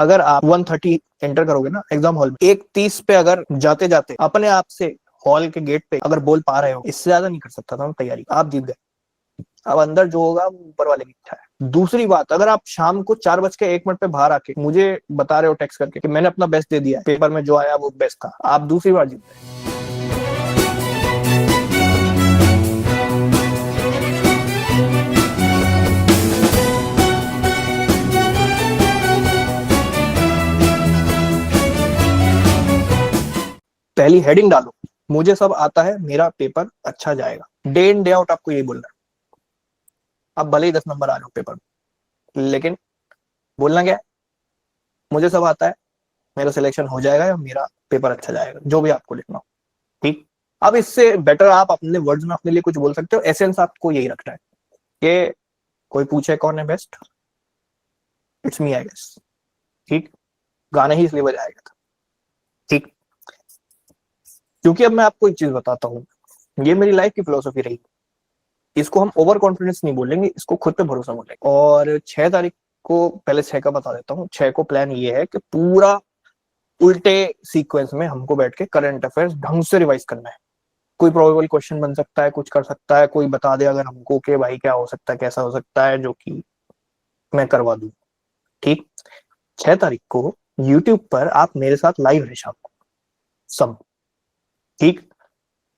अगर आप 1:30 एंटर करोगे ना एग्जाम हॉल में, 1:30 पे अगर जाते जाते अपने आप से हॉल के गेट पे अगर बोल पा रहे हो, इससे ज्यादा नहीं कर सकता था मैं तैयारी, आप जीत गए। अब अंदर जो होगा वो ऊपर वाले की इच्छा है। दूसरी बात, अगर आप शाम को 4:01 पे बाहर आके मुझे बता रहे हो टेक्स्ट करके कि मैंने अपना बेस्ट दे दिया, पेपर में जो आया वो बेस्ट था, आप दूसरी बार जीत गए। पहली हेडिंग डालो, मुझे सब आता है, मेरा पेपर अच्छा जाएगा। डे इन डे आउट आपको यही बोलना है। अब भले ही 10 नंबर आ जाओ पेपर में, लेकिन बोलना क्या है, मुझे सब आता है, मेरा सिलेक्शन हो जाएगा या मेरा पेपर अच्छा जाएगा, जो भी आपको लिखना हो। ठीक। अब इससे बेटर आप अपने वर्ड्स में अपने लिए कुछ बोल सकते हो। एसेंस आपको यही रखना है कि कोई पूछे कौन है best, it's me I guess. ठीक। गाना ही इसलिए बजाया गया था। ठीक। क्योंकि अब मैं आपको एक चीज बताता हूँ, ये मेरी लाइफ की फिलोसफी रही। इसको हम ओवर कॉन्फिडेंस नहीं बोलेंगे, इसको खुद पे भरोसा बोलेंगे। और 6 तारीख को, पहले 6 का बता देता हूँ, 6 को प्लान ये है कि पूरा उल्टे सीक्वेंस में हमको बैठ के करंट अफेयर्स ढंग से रिवाइज करना है। कोई प्रोबेबल क्वेश्चन बन सकता है, कुछ कर सकता है, कोई बता दे अगर हमको कि भाई क्या हो सकता है, कैसा हो सकता है, जो कि मैं करवा दूं। ठीक। 6 तारीख को यूट्यूब पर आप मेरे साथ लाइव है शाम को सब। ठीक।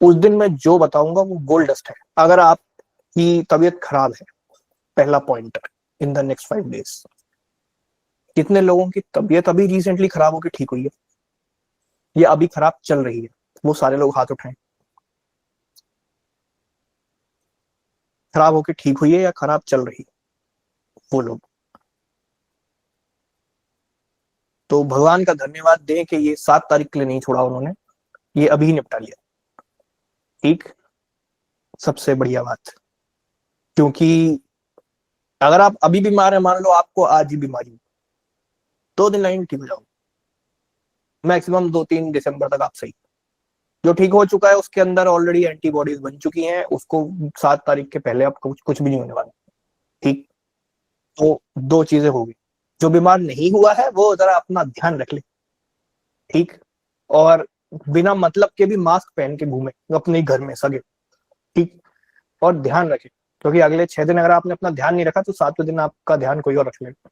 उस दिन मैं जो बताऊंगा वो गोल्ड डस्ट है। अगर आपकी तबीयत खराब है, पहला pointer, in the next 5 days, कितने लोगों की तबीयत अभी रिसेंटली खराब होकर ठीक हुई है या अभी खराब चल रही है, वो सारे लोग हाथ उठाएं। खराब होकर ठीक हुई है या खराब चल रही है, वो लोग। तो भगवान का धन्यवाद दें कि ये 7 तारीख के लिए नहीं छोड़ा उन्होंने, ये अभी ही निपटा लिया। ठीक। सबसे बढ़िया बात, क्योंकि अगर आप अभी बीमार है, मान लो आपको आज ही बीमारी, 2 दिन लाइन ठीक हो जाओगे, मैक्सिमम 2-3 दिसंबर तक आप सही। जो ठीक हो चुका है उसके अंदर ऑलरेडी एंटीबॉडीज बन चुकी हैं, उसको 7 तारीख के पहले आपको कुछ भी नहीं होने वाला। ठीक। तो दो चीजें होगी। जो बीमार नहीं हुआ है वो जरा अपना ध्यान रख ले। ठीक। और बिना मतलब के भी मास्क पहन के घूमे अपने घर में सगे। ठीक। और ध्यान रखे, क्योंकि अगले 6 दिन अगर आपने अपना ध्यान नहीं रखा तो 7वें दिन आपका ध्यान कोई और रख लेगा।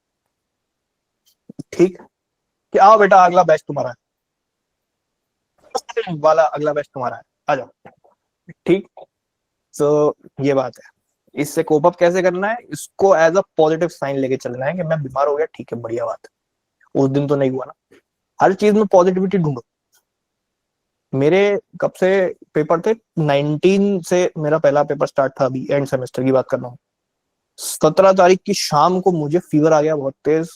ठीक। कि आओ बेटा अगला बैच तुम्हारा है, वाला अगला बैच तुम्हारा है, आ जाओ। ठीक। तो ये बात है। इससे कोप अप कैसे करना है, इसको एज अ पॉजिटिव साइन लेके चलना है कि मैं बीमार हो गया, ठीक है, बढ़िया बात है, उस दिन तो नहीं हुआ ना। हर चीज में पॉजिटिविटी ढूंढो। मेरे कब से पेपर थे, 19 से मेरा पहला पेपर स्टार्ट था, अभी एंड सेमेस्टर की बात कर रहा हूँ। 17 तारीख की शाम को मुझे फीवर आ गया बहुत तेज,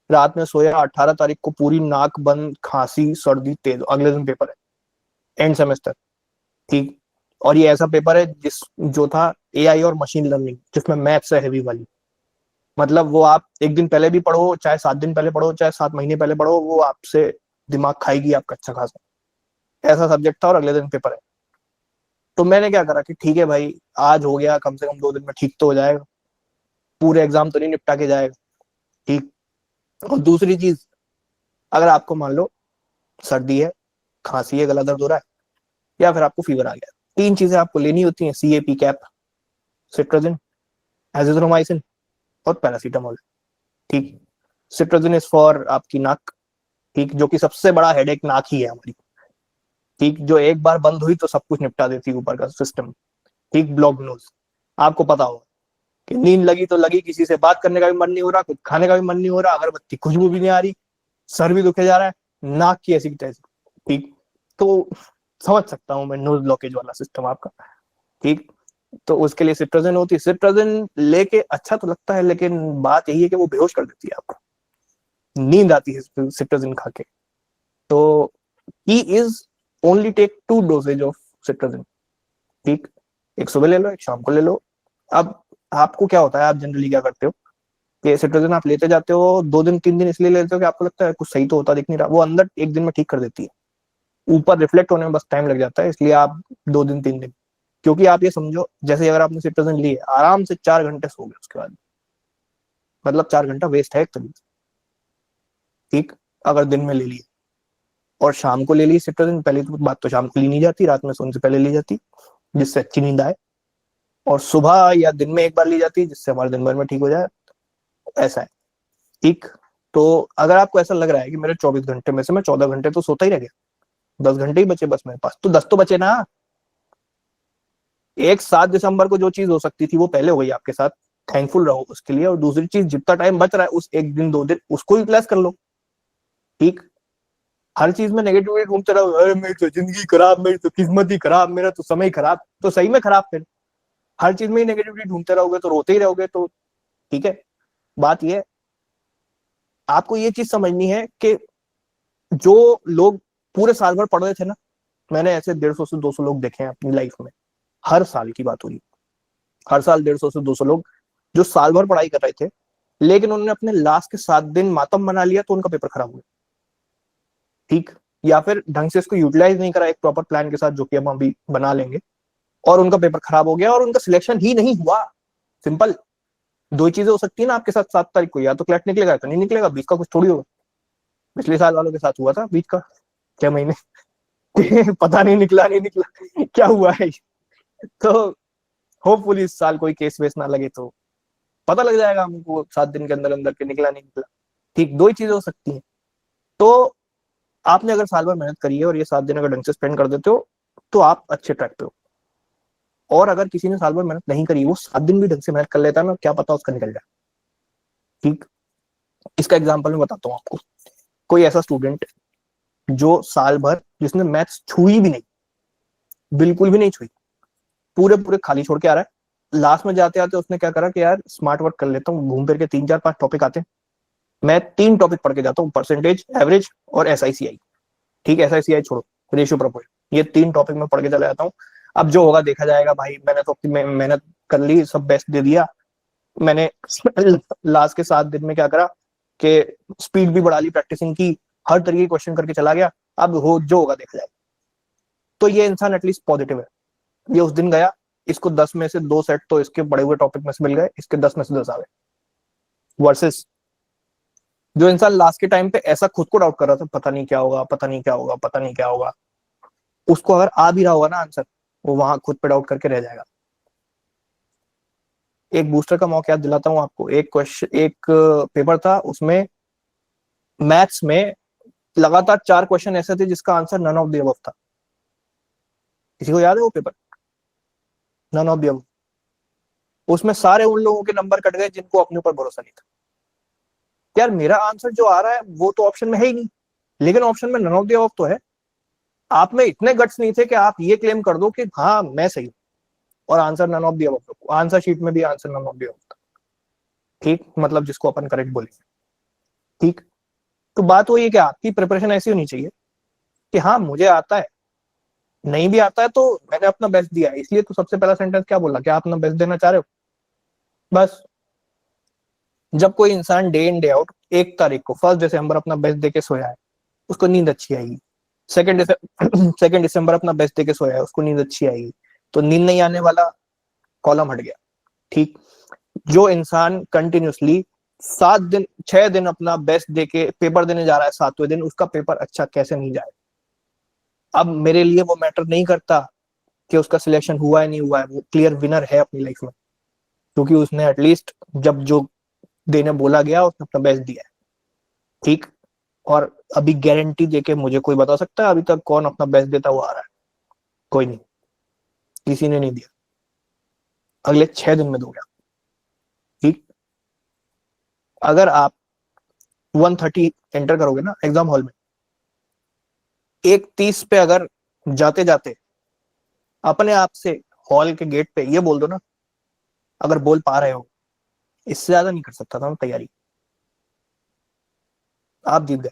रात में सोया, 18 तारीख को पूरी नाक बंद, खांसी सर्दी तेज, अगले दिन पेपर है, एंड सेमेस्टर। ठीक। और ये ऐसा पेपर है जिस जो था एआई और मशीन लर्निंग, जिसमें मैथ्स है हेवी वाली। मतलब वो आप एक दिन पहले भी पढ़ो, चाहे 7 दिन पहले पढ़ो, चाहे 7 महीने पहले पढ़ो, वो आपसे दिमाग खाएगी आपका अच्छा खासा। ऐसा सब्जेक्ट था और अगले दिन पेपर है। तो मैंने क्या करा कि ठीक है भाई, आज हो गया, कम से कम 2 दिन में ठीक तो हो जाएगा, पूरे एग्जाम तो नहीं निपटा के जाएगा। ठीक। और दूसरी चीज, अगर आपको मान लो सर्दी है, खांसी है, गला दर्द हो रहा है, या फिर आपको फीवर आ गया, 3 चीजें आपको लेनी होती हैं, सीएपी कैप, सिट्राजिन, एजिथ्रोमाइसिन और पैरासीटामोल। ठीक। सिट्राजिन इज फॉर आपकी नाक। ठीक। जो कि सबसे बड़ा हेडेक नाक ही है हमारी। ठीक। जो एक बार बंद हुई तो सब कुछ निपटा देती है ऊपर का सिस्टम। ठीक। ब्लॉक नोज, आपको पता होगा कि नींद लगी तो लगी, किसी से बात करने का भी मन नहीं हो रहा, कुछ खाने का भी मन नहीं हो रहा, अगरबत्ती खुशबू भी नहीं आ रही, सर भी दुखे जा रहा है, नाक की ऐसी तैसी। ठीक। तो समझ सकता हूँ मैं नोज ब्लॉकेज वाला सिस्टम आपका। ठीक। तो उसके लिए सिट्राजिन होती है। सिट्राजिन लेके अच्छा तो लगता है, लेकिन बात यही है कि वो बेहोश कर देती है आपको, नींद आती है सिट्राजिन खा के। तो he is only take 2 doses of cetirizine. ठीक। एक सुबह ले लो, एक शाम को ले लो। अब आपको क्या होता है, आप जनरली क्या करते हो कि सिट्राजिन आप लेते जाते हो, 2 दिन 3 दिन इसलिए लेते हो कि आपको लगता है कुछ सही तो होता दिख नहीं रहा, वो अंदर एक दिन में ठीक कर देती है, ऊपर रिफ्लेक्ट होने में बस टाइम लग जाता है, इसलिए आप 2 दिन 3 दिन। क्योंकि आप ये समझो, जैसे अगर आपने सिट्राजिन ली है, आराम से 4 घंटे सो गए उसके बाद, मतलब 4 घंटा वेस्ट है एक तरीके से। ठीक, अगर दिन में ले ली और शाम को ले ली सिट्राजिन, पहली तो बात तो शाम को ली नहीं जाती, रात में सोने से पहले ली जाती जिससे अच्छी नींद आए, और सुबह या दिन में एक बार ली जाती है जिससे हमारे दिन भर में ठीक हो जाए, ऐसा है। ठीक, तो अगर आपको ऐसा लग रहा है कि मेरे 24 घंटे में से मैं 14 घंटे तो सोता ही रह गया, 10 घंटे ही बचे बस मेरे पास, तो 10 तो बचे ना। एक 7 दिसंबर को जो चीज हो सकती थी वो पहले हो गई आपके साथ, थैंकफुल रहो उसके लिए, और दूसरी चीज जितना टाइम बच रहा है उस एक दिन 2 दिन उसको यूटिलाइज कर लो। ठीक, हर चीज में नेगेटिविटी ढूंढते रहो, अरे मेरी तो जिंदगी खराब, मेरी तो किस्मत ही खराब, मेरा तो समय खराब, तो सही में खराब फिर। हर चीज में ही नेगेटिविटी ढूंढते रहोगे तो रोते ही रहोगे, तो ठीक है। बात ये है, आपको ये चीज समझनी है कि जो लोग पूरे साल भर पढ़ रहे थे ना, मैंने ऐसे 150 से 200 लोग देखे हैं अपनी लाइफ में, हर साल की बात हुई, हर साल 150 से 200 लोग जो साल भर पढ़ाई कर रहे थे, लेकिन उन्होंने अपने लास्ट के 7 दिन मातम बना लिया तो उनका पेपर खराब हुआ। ठीक, या फिर ढंग से इसको यूटिलाइज नहीं करा एक प्रॉपर प्लान के साथ, जो कि हम अभी बना लेंगे, और उनका पेपर खराब हो गया और उनका सिलेक्शन ही नहीं हुआ। सिंपल, दो ही चीजें हो सकती है ना आपके साथ 7 तारीख को, या तो क्लैट निकलेगा तो नहीं निकलेगा, बीच का कुछ थोड़ी होगा। पिछले साल वालों के साथ हुआ था बीच का 6 महीने पता नहीं निकला नहीं निकला क्या हुआ है। तो होपफुली इस साल कोई केस वेस ना लगे तो पता लग जाएगा हमको 7 दिन के अंदर अंदर के निकला नहीं निकला। ठीक, दो ही चीजें हो सकती हैं। तो आपने अगर साल भर मेहनत करी है और ये 7 दिन अगर ढंग से स्पेंड कर देते हो तो आप अच्छे ट्रैक पे हो। और अगर किसी ने साल भर मेहनत नहीं करी, वो 7 दिन भी ढंग से मेहनत कर लेता है ना, क्या पता उसका निकल जाए। ठीक, इसका एग्जाम्पल मैं बताता हूँ आपको। कोई ऐसा स्टूडेंट जो साल भर, जिसने मैथ्स छुई भी नहीं, बिल्कुल भी नहीं छुई, पूरे पूरे खाली छोड़ के आ रहा है, लास्ट में जाते आते उसने क्या करा कि यार स्मार्ट वर्क कर लेता हूँ, घूम फिर के 3 4 5 टॉपिक आते हैं, मैं 3 टॉपिक पढ़ के जाता हूँ, परसेंटेज, एवरेज और SICI। ठीक है, SICI छोड़ो, रेशियो प्रोपोर्शन, ये 3 टॉपिक में पढ़ के चला जाता हूँ। अब जो होगा देखा जाएगा भाई, मैंने तो अपनी मेहनत कर ली, सब बेस्ट दे दिया मैंने लास्ट के 7 दिन में क्या करा कि स्पीड भी बढ़ा ली, प्रैक्टिसिंग की, हर तरीके के क्वेश्चन करके चला गया, अब हो जो होगा देखा जाएगा। तो ये इंसान एटलीस्ट पॉजिटिव है, ये उस दिन गया, इसको 10 में से 2 सेट तो इसके बड़े हुए टॉपिक में से मिल गए, इसके 10 में से 10 आ गए। वर्सेस जो इंसान लास्ट के टाइम पे ऐसा खुद को डाउट कर रहा था, पता नहीं क्या होगा, पता नहीं क्या होगा, पता नहीं क्या होगा, उसको अगर आ भी रहा होगा ना आंसर, वो वहां खुद पे डाउट करके रह जाएगा। एक बूस्टर का मौका याद दिलाता हूँ आपको, एक क्वेश्चन, एक पेपर था, उसमें मैथ्स में लगातार 4 क्वेश्चन ऐसे थे जिसका answer none of the above था। किसी को याद है वो paper? None of the above. उसमें सारे उन लोगों के नंबर कट गए जिनको अपने ऊपर भरोसा नहीं था। यार मेरा आंसर जो आ रहा है वो तो ऑप्शन में है ही नहीं, लेकिन ऑप्शन में नन ऑफ द अबव तो है। आप में इतने गट्स नहीं थे कि आप ये क्लेम कर दो कि हाँ मैं सही हूँ, और answer none of the above, answer sheet में भी answer none of the above था। ठीक, मतलब जिसको अपन करेक्ट बोलेंगे। ठीक, तो बात वही है कि आपकी प्रिपरेशन ऐसी होनी चाहिए कि हाँ मुझे आता है, नहीं भी आता है तो मैंने अपना बेस्ट दिया है। इसलिए तो सबसे पहला सेंटेंस क्या बोला, क्या आप अपना बेस्ट देना चाह रहे हो? बस। जब कोई इंसान डे इन डे आउट 1 तारीख को 1 दिसंबर अपना बेस्ट दे के सोया है, उसको नींद अच्छी आएगी। 2 दिसंबर अपना बेस्ट दे के सोया है, उसको नींद अच्छी आएगी। तो नींद नहीं आने वाला कॉलम हट गया। ठीक, जो इंसान कंटिन्यूसली 7 दिन 6 दिन अपना बेस्ट दे के पेपर देने जा रहा है, 7वें दिन उसका पेपर अच्छा कैसे नहीं जाए। अब मेरे लिए वो मैटर नहीं करता कि उसका सिलेक्शन हुआ है नहीं हुआ है, वो क्लियर विनर है अपनी लाइफ में, क्योंकि उसने एटलीस्ट जब जो देने बोला गया उसने अपना बेस्ट दिया है। ठीक, और अभी गारंटी देके मुझे कोई बता सकता है अभी तक कौन अपना बेस्ट देता हुआ आ रहा है? कोई नहीं, किसी ने नहीं दिया। अगले 6 दिन में दोगे। ठीक, अगर आप 1:30 एंटर करोगे ना एग्जाम हॉल में, 1:30 पे अगर जाते जाते अपने आप से हॉल के गेट पे ये बोल दो ना, अगर बोल पा रहे हो, इससे ज्यादा नहीं कर सकता था मैं तैयारी, आप जीत गए।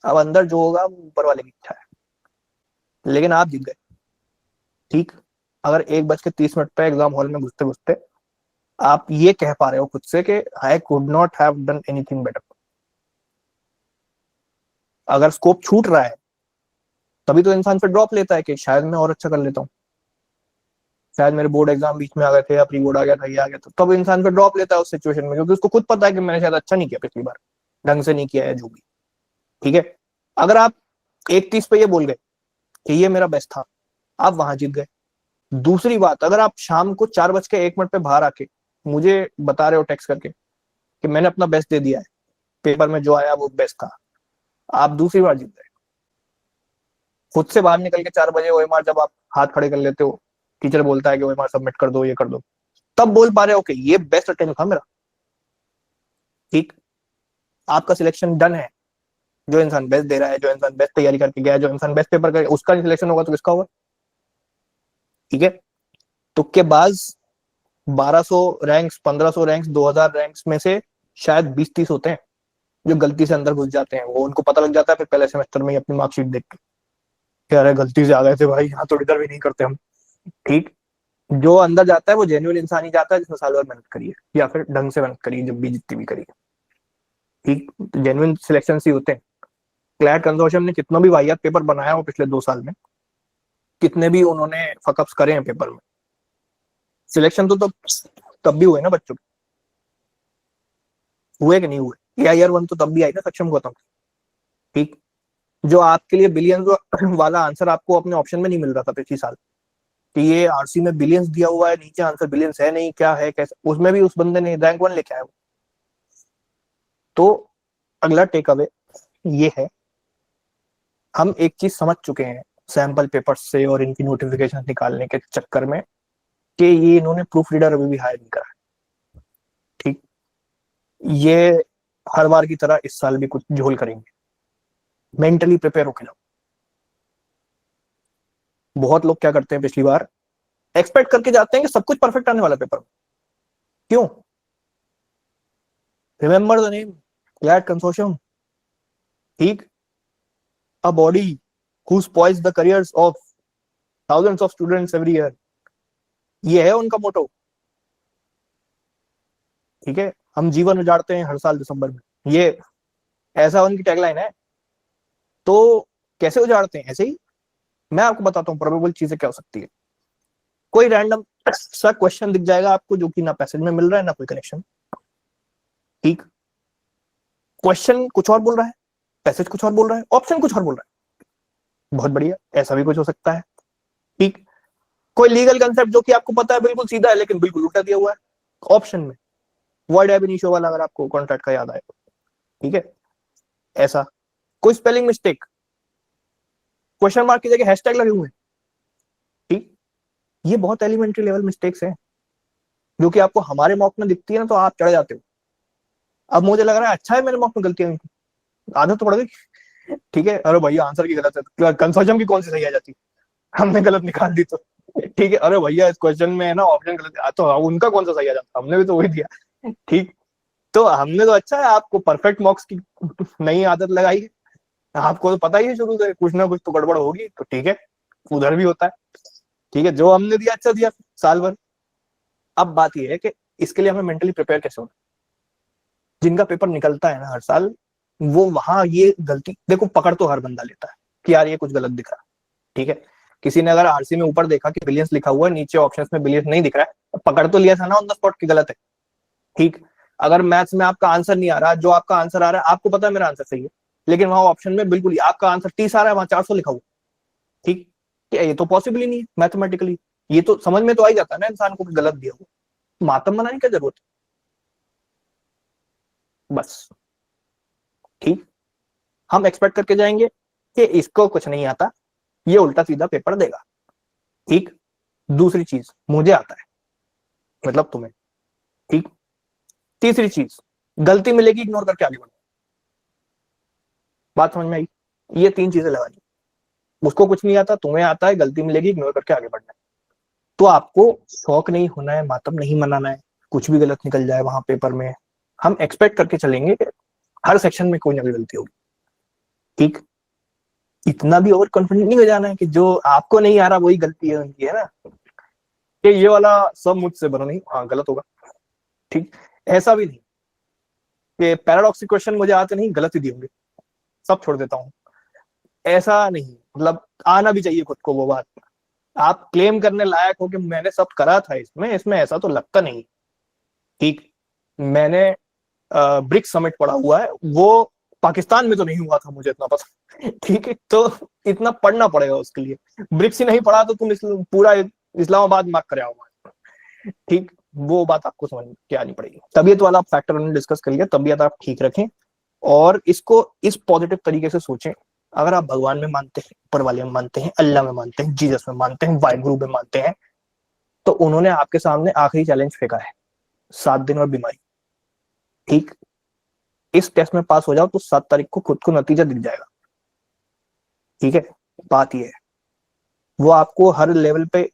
अब अंदर जो होगा वो ऊपर वाले की इच्छा है, लेकिन आप जीत गए। ठीक, अगर 1:30 पे एग्जाम हॉल में घुसते घुसते आप ये कह पा रहे हो खुद से कि I could not have done anything better, अगर स्कोप छूट रहा है तभी तो इंसान फिर ड्रॉप लेता है कि शायद मैं और अच्छा कर लेता हूँ, शायद मेरे बोर्ड एग्जाम बीच में आ गए थे या प्री बोर्ड आ गया था, ये आ गया था, तब इंसान फिर ड्रॉप लेता है उस सिचुएशन में, क्योंकि उसको खुद पता है कि मैंने शायद अच्छा नहीं किया पिछली बार, ढंग से नहीं किया है जो भी। ठीक है, अगर आप 1:30 पे ये बोल गए कि ये मेरा बेस्ट था, आप वहां जीत गए। दूसरी बात, अगर आप शाम को 4:01 पे बाहर आके मुझे बता रहे हो टेक्स्ट करके कि मैंने अपना बेस्ट दे दिया है, पेपर में जो आया वो बेस्ट था, आप दूसरी बार जीत गए। खुद से बाहर निकल के 4 बजे ओएमआर जब आप हाथ खड़े कर लेते हो, टीचर बोलता है कि ओएमआर सबमिट कर दो, ये कर दो, तब बोल पा रहे हो कि ये बेस्ट अटेम्प्ट था मेरा। ठीक, आपका सिलेक्शन डन है। जो इंसान बेस्ट दे रहा है, जो इंसान बेस्ट तैयारी करके गया है, जो इंसान बेस्ट पेपर कर, उसका सिलेक्शन होगा तो किसका होगा? ठीक है, तुक्केबाज 1200 रैंक्स, 1500 रैंक्स, 2000 रैंक्स में से शायद 20-30 होते हैं जो गलती से अंदर घुस जाते हैं। वो उनको पता लग जाता है फिर पहले सेमेस्टर में ही अपनी मार्कशीट देख के कि अरे गलती से आ गए थे भाई, यहाँ तो इधर भी नहीं करते हम। ठीक, जो अंदर जाता है वो जेन्युइन इंसान ही जाता है जिसने साल भर मेहनत करी है या फिर ढंग से मेहनत करी है, जब भी जितनी भी करी है। ठीक, जेन्युइन सिलेक्शन ही होते हैं। क्लैट कंसोर्शियम ने कितना भी वाहियात पेपर बनाया हो पिछले 2 साल में, कितने भी उन्होंने फकअप्स करे हैं पेपर में, सिलेक्शन तो तब भी हुए ना बच्चों के, हुए कि नहीं हुए? AIR 1 तो तब भी आई ना सक्षम गौतम। ठीक, जो आपके लिए बिलियंस वाला आंसर आपको अपने ऑप्शन में नहीं मिल रहा था पिछले साल कि ये आरसी में बिलियंस दिया हुआ है, नीचे आंसर बिलियंस है नहीं, क्या है कैसे, उसमें भी उस बंदे ने रैंक 1 लेके आया। तो अगला टेक अवे ये है, हम एक चीज समझ चुके हैं सैंपल पेपर से और इनकी नोटिफिकेशन निकालने के चक्कर में कि ये इन्होंने प्रूफ रीडर अभी भी हायर नहीं करा। ठीक, ये हर बार की तरह इस साल भी कुछ झोल करेंगे, मेंटली प्रिपेयर होके जाओ। बहुत लोग क्या करते हैं, पिछली बार एक्सपेक्ट करके जाते हैं कि सब कुछ परफेक्ट आने वाला पेपर। क्यों? Remember the name, CLAT consortium. ठीक, a body who spoils the careers of thousands of students every year, ये है उनका मोटो। ठीक है, हम जीवन उजाड़ते हैं हर साल दिसंबर में, ये ऐसा उनकी टैगलाइन है। तो कैसे उजाड़ते हैं? ऐसे ही। मैं आपको बताता हूँ प्रोबेबल चीजें क्या हो सकती है। कोई रैंडम सा क्वेश्चन दिख जाएगा आपको जो कि ना पैसेज में मिल रहा है ना कोई कनेक्शन। ठीक, क्वेश्चन कुछ और बोल रहा है, पैसेज कुछ और बोल रहा है, ऑप्शन कुछ और बोल रहा है। बहुत बढ़िया, ऐसा भी कुछ हो सकता है। ठीक, कोई लीगल कंसेप्ट जो कि आपको पता है बिल्कुल सीधा है लेकिन बिल्कुल उल्टा दिया हुआ है ऑप्शन में, वर्ड एब इनिशियो वाला, अगर आपको कॉन्ट्रैक्ट का याद आए। ठीक है, ऐसा कोई स्पेलिंग मिस्टेक, क्वेश्चन मार्क की जगह हैशटैग लगे हुए हैं। ठीक, ये बहुत एलिमेंट्री लेवल मिस्टेक्स हैं जो कि आपको हमारे मॉक में दिखती है ना तो आप चढ़ जाते हो। अब मुझे लग रहा है अच्छा है मेरे मॉक में गलतियां हुई, आदत तो पड़ गई। ठीक है, अरे भैया आंसर की गलत है, कंसोर्शियम की कौन सी सही आ जाती, हमने गलत निकाल दी तो। ठीक है, अरे भैया इस क्वेश्चन में है ना ऑप्शन गलत है, तो उनका कौन सा सही आ जाता, हमने भी तो वही दिया। ठीक, तो हमने तो अच्छा है आपको परफेक्ट मॉक्स की नई आदत लगाई है। आपको तो पता ही है शुरू से कुछ ना कुछ तो गड़बड़ होगी, तो ठीक है, उधर भी होता है। ठीक है, जो हमने दिया अच्छा दिया साल भर। अब बात यह है कि इसके लिए हमें मेंटली प्रिपेयर कैसे होना। जिनका पेपर निकलता है ना हर साल, वो वहां ये गलती देखो, पकड़ तो हर बंदा लेता है कि यार ये कुछ गलत दिख रहा है। ठीक है, किसी ने अगर आरसी में ऊपर देखा कि बिलियंस लिखा हुआ है, नीचे ऑप्शंस में बिलियंस नहीं दिख रहा है, पकड़ तो लिया था ना ऑन द स्पॉट की गलत है। ठीक, अगर मैथ्स में आपका आंसर नहीं आ रहा, जो आपका आंसर आ रहा है आपको पता है मेरा आंसर सही है, लेकिन वहां ऑप्शन में बिल्कुल ही आपका आंसर 30 आ रहा है, वहां 400 लिखा हुआ। ठीक, ये तो पॉसिबल ही नहीं है मैथमेटिकली। ये तो समझ में तो आ ही जाता है ना इंसान को कि गलत दिया हुआ, मातम बनाने की जरूरत है बस। ठीक, हम एक्सपेक्ट करके जाएंगे कि इसको कुछ नहीं आता, ये उल्टा सीधा पेपर देगा। ठीक, दूसरी चीज, मुझे आता है मतलब तुम्हें। ठीक, तीसरी चीज, गलती मिलेगी इग्नोर करके आगे बढ़ो। बात समझ में आई? ये 3 चीजें लगानी, उसको कुछ नहीं आता, तुम्हें आता है, गलती मिलेगी इग्नोर करके आगे बढ़ना है। तो आपको शौक नहीं होना है, मातम नहीं मनाना है, कुछ भी गलत निकल जाए वहां पेपर में। हम एक्सपेक्ट करके चलेंगे कि हर सेक्शन में कोई ना कोई गलती होगी। ठीक, इतना भी ओवर कॉन्फिडेंट नहीं हो जाना है कि जो आपको नहीं आ रहा वही गलती है उनकी, है ना, कि ये वाला सब मुझसे बना नहीं, हाँ गलत होगा। ठीक, ऐसा भी नहीं कि पैराडॉक्सिक क्वेश्चन मुझे आते नहीं गलत ही दिए होंगे, सब छोड़ देता हूँ, ऐसा नहीं। मतलब आना भी चाहिए खुद को वो बात, आप क्लेम करने लायक हो कि मैंने सब करा था इसमें, इसमें ऐसा तो लगता नहीं। ठीक, मैंने ब्रिक समिट पढ़ा हुआ है, वो पाकिस्तान में तो नहीं हुआ था, मुझे इतना पता। ठीक है, तो इतना पढ़ना पड़ेगा उसके लिए। ब्रिक्स ही नहीं पढ़ा तो तुम पूरा इस्लामाबाद मार्क कर आओगे। ठीक, वो बात आपको समझ के आनी पड़ेगी। तबीयत वाला फैक्टर हमने डिस्कस कर लिया, तबीयत आप ठीक रखें और इसको इस पॉजिटिव तरीके से सोचें। अगर आप भगवान में मानते हैं, ऊपर वाले में मानते हैं, अल्लाह में मानते हैं, जीसस में मानते हैं, वाहिगुरु में मानते हैं, तो उन्होंने आपके सामने आखिरी चैलेंज फेंका है, 7 दिन और बीमारी। ठीक, इस टेस्ट में पास हो जाओ तो 7 तारीख को खुद को नतीजा दिख जाएगा। ठीक है, बात ये है, वो आपको हर लेवल पे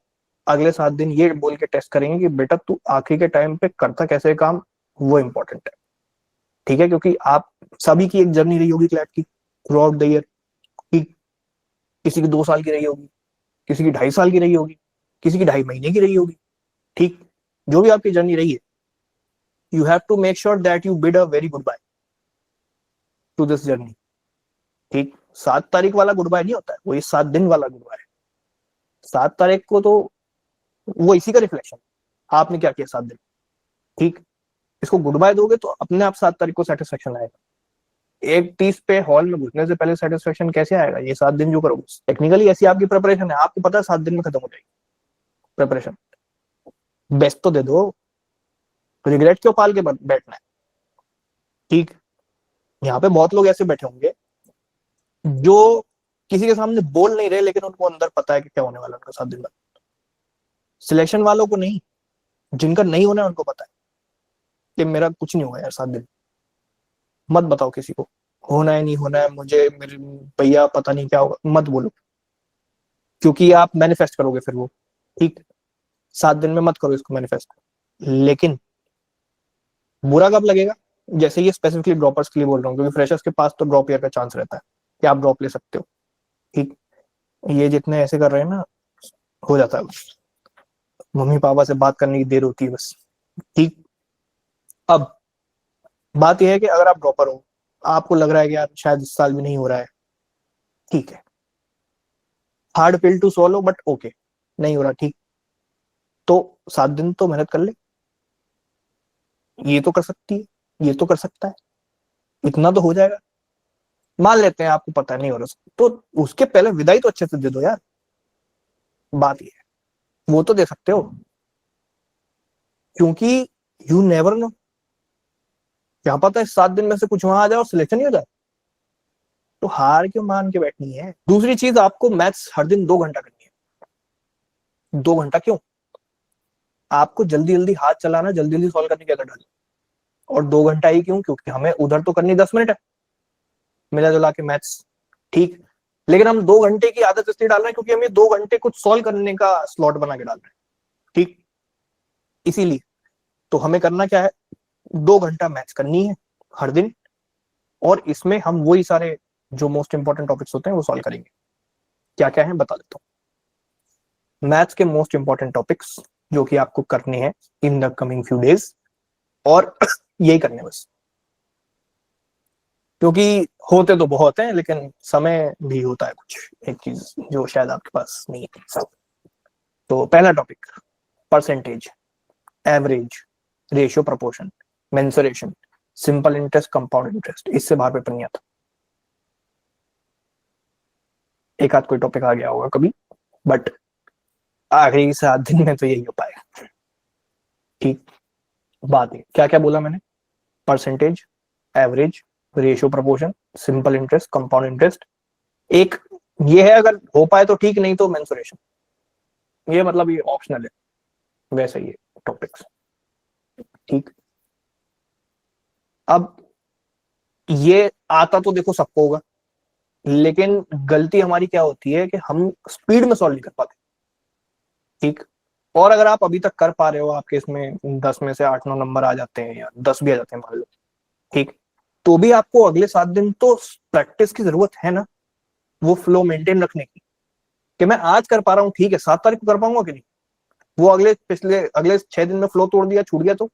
अगले 7 दिन ये बोल के टेस्ट करेंगे कि बेटा तू आखिरी के टाइम पे करता कैसे काम, वो इंपॉर्टेंट है। ठीक है, क्योंकि आप सभी की एक जर्नी रही होगी क्लैट की थ्रू आउट द ईयर। किसी की 2 साल की रही होगी, किसी की 2.5 साल की रही होगी, किसी की 2.5 महीने की रही होगी। ठीक, जो भी आपकी जर्नी रही है, you have to make sure that you bid a very good bye to this journey. ठीक, 7 तारीख वाला गुड बाय नहीं होता है, वो ये 7 दिन वाला गुड बाय है। 7 तारीख को तो वो इसी का रिफ्लेक्शन, आपने क्या किया 7 दिन। ठीक, इसको गुड बाय दोगे तो अपने आप 7 तारीख को सेटिस्फेक्शन आएगा। 1:30 पे हॉल में घुसने से पहले सेटिस्फेक्शन कैसे आएगा, ये 7 दिन जो करोगे। टेक्निकली ऐसी आपकी प्रिपरेशन है, आपको पता है 7 दिन में खत्म हो जाएगी प्रिपरेशन। बेस्ट तो दे दो, रिग्रेट क्यों पाल के बैठना है। ठीक, यहाँ पे बहुत लोग ऐसे बैठे होंगे जो किसी के सामने बोल नहीं रहे, लेकिन उनको अंदर पता है कि क्या होने वाला उनका 7 दिन बाद। सिलेक्शन वालों को नहीं, जिनका नहीं होना है उनको पता है कि मेरा कुछ नहीं होगा यार 7 दिन। मत बताओ किसी को होना है नहीं होना है, मुझे मेरे भैया पता नहीं क्या होगा, मत बोलो, क्योंकि आप मैनिफेस्ट करोगे फिर वो। ठीक, 7 दिन में मत करो इसको मैनिफेस्ट। लेकिन बुरा कब लगेगा, जैसे ये स्पेसिफिकली ड्रॉपर्स के लिए बोल रहा हूँ, क्योंकि फ्रेशर्स के पास तो ड्रॉप ईयर का चांस रहता है कि आप ड्रॉप ले सकते हो। ठीक, ये जितने ऐसे कर रहे हैं ना, हो जाता है, मम्मी पापा से बात करने की देर होती है बस। ठीक, अब बात यह है कि अगर आप ड्रॉपर हो, आपको लग रहा है कि यार शायद इस साल भी नहीं हो रहा है, ठीक है, hard pill to swallow, but okay, नहीं हो रहा, ठीक, तो 7 दिन तो मेहनत कर ले। ये तो कर सकती है, ये तो कर सकता है, इतना तो हो जाएगा। मान लेते हैं आपको पता नहीं हो रहा, तो उसके पहले विदाई तो अच्छे से दे दो यार। बात ये है, वो तो दे सकते हो, क्योंकि यू नेवर नो, क्या पता है 7 दिन में से कुछ वहां आ जाए और सिलेक्शन ही हो जाए। तो हार क्यों मान के बैठनी है। दूसरी चीज, आपको मैथ्स हर दिन 2 घंटा करनी है। 2 घंटा क्यों, आपको जल्दी जल्दी हाथ चलाना, जल्दी जल्दी सॉल्व करने की आदत डाली। और 2 घंटा ही क्यों, क्योंकि हमें उधर तो करनी 10 मिनट है मिला जुला के मैथ्स। ठीक, लेकिन हम 2 घंटे की आदत इसलिए डाल रहे हैं क्योंकि हम ये 2 घंटे कुछ सॉल्व करने का स्लॉट बना के डाल रहे हैं। ठीक, इसीलिए तो हमें करना क्या है, 2 घंटा मैथ्स करनी है हर दिन, और इसमें हम वही सारे जो मोस्ट इंपॉर्टेंट टॉपिक्स होते हैं वो सॉल्व करेंगे। क्या क्या है बता देता हूँ। मैथ्स के मोस्ट इंपॉर्टेंट टॉपिक्स जो कि आपको करने हैं in the coming few days, और यही करने बस, क्योंकि होते तो बहुत हैं लेकिन समय भी होता है कुछ एक चीज जो शायद आपके पास नहीं है। तो पहला topic, percentage, average, ratio proportion, mensuration, simple interest, compound interest. इससे बाहर पेपर नहीं आता। एक आध कोई टॉपिक आ गया होगा कभी, बट आखिरी 7 दिन में तो यही हो पाएगा। ठीक, बात है क्या क्या बोला मैंने, percentage, average, ratio proportion, simple interest, compound interest. एक ये है, अगर हो पाए तो ठीक, नहीं तो मेंसुरेशन। ये मतलब ये ऑप्शनल है, वैसे ही टॉपिक्स। ठीक, अब ये आता तो देखो सबको होगा, लेकिन गलती हमारी क्या होती है कि हम स्पीड में सॉल्व नहीं कर पाते। ठीक, और अगर आप अभी तक कर पा रहे हो, आपके इसमें 10 में से 8-9 नंबर आ जाते हैं या 10 भी आ जाते हैं मान लो, ठीक, तो भी आपको अगले 7 दिन तो प्रैक्टिस की जरूरत है ना, वो फ्लो मेंटेन रखने की। कि मैं आज कर पा रहा हूँ, ठीक है, 7 तारीख को कर पाऊंगा कि नहीं, वो अगले 6 दिन में फ्लो तोड़ दिया, छूट गया तो।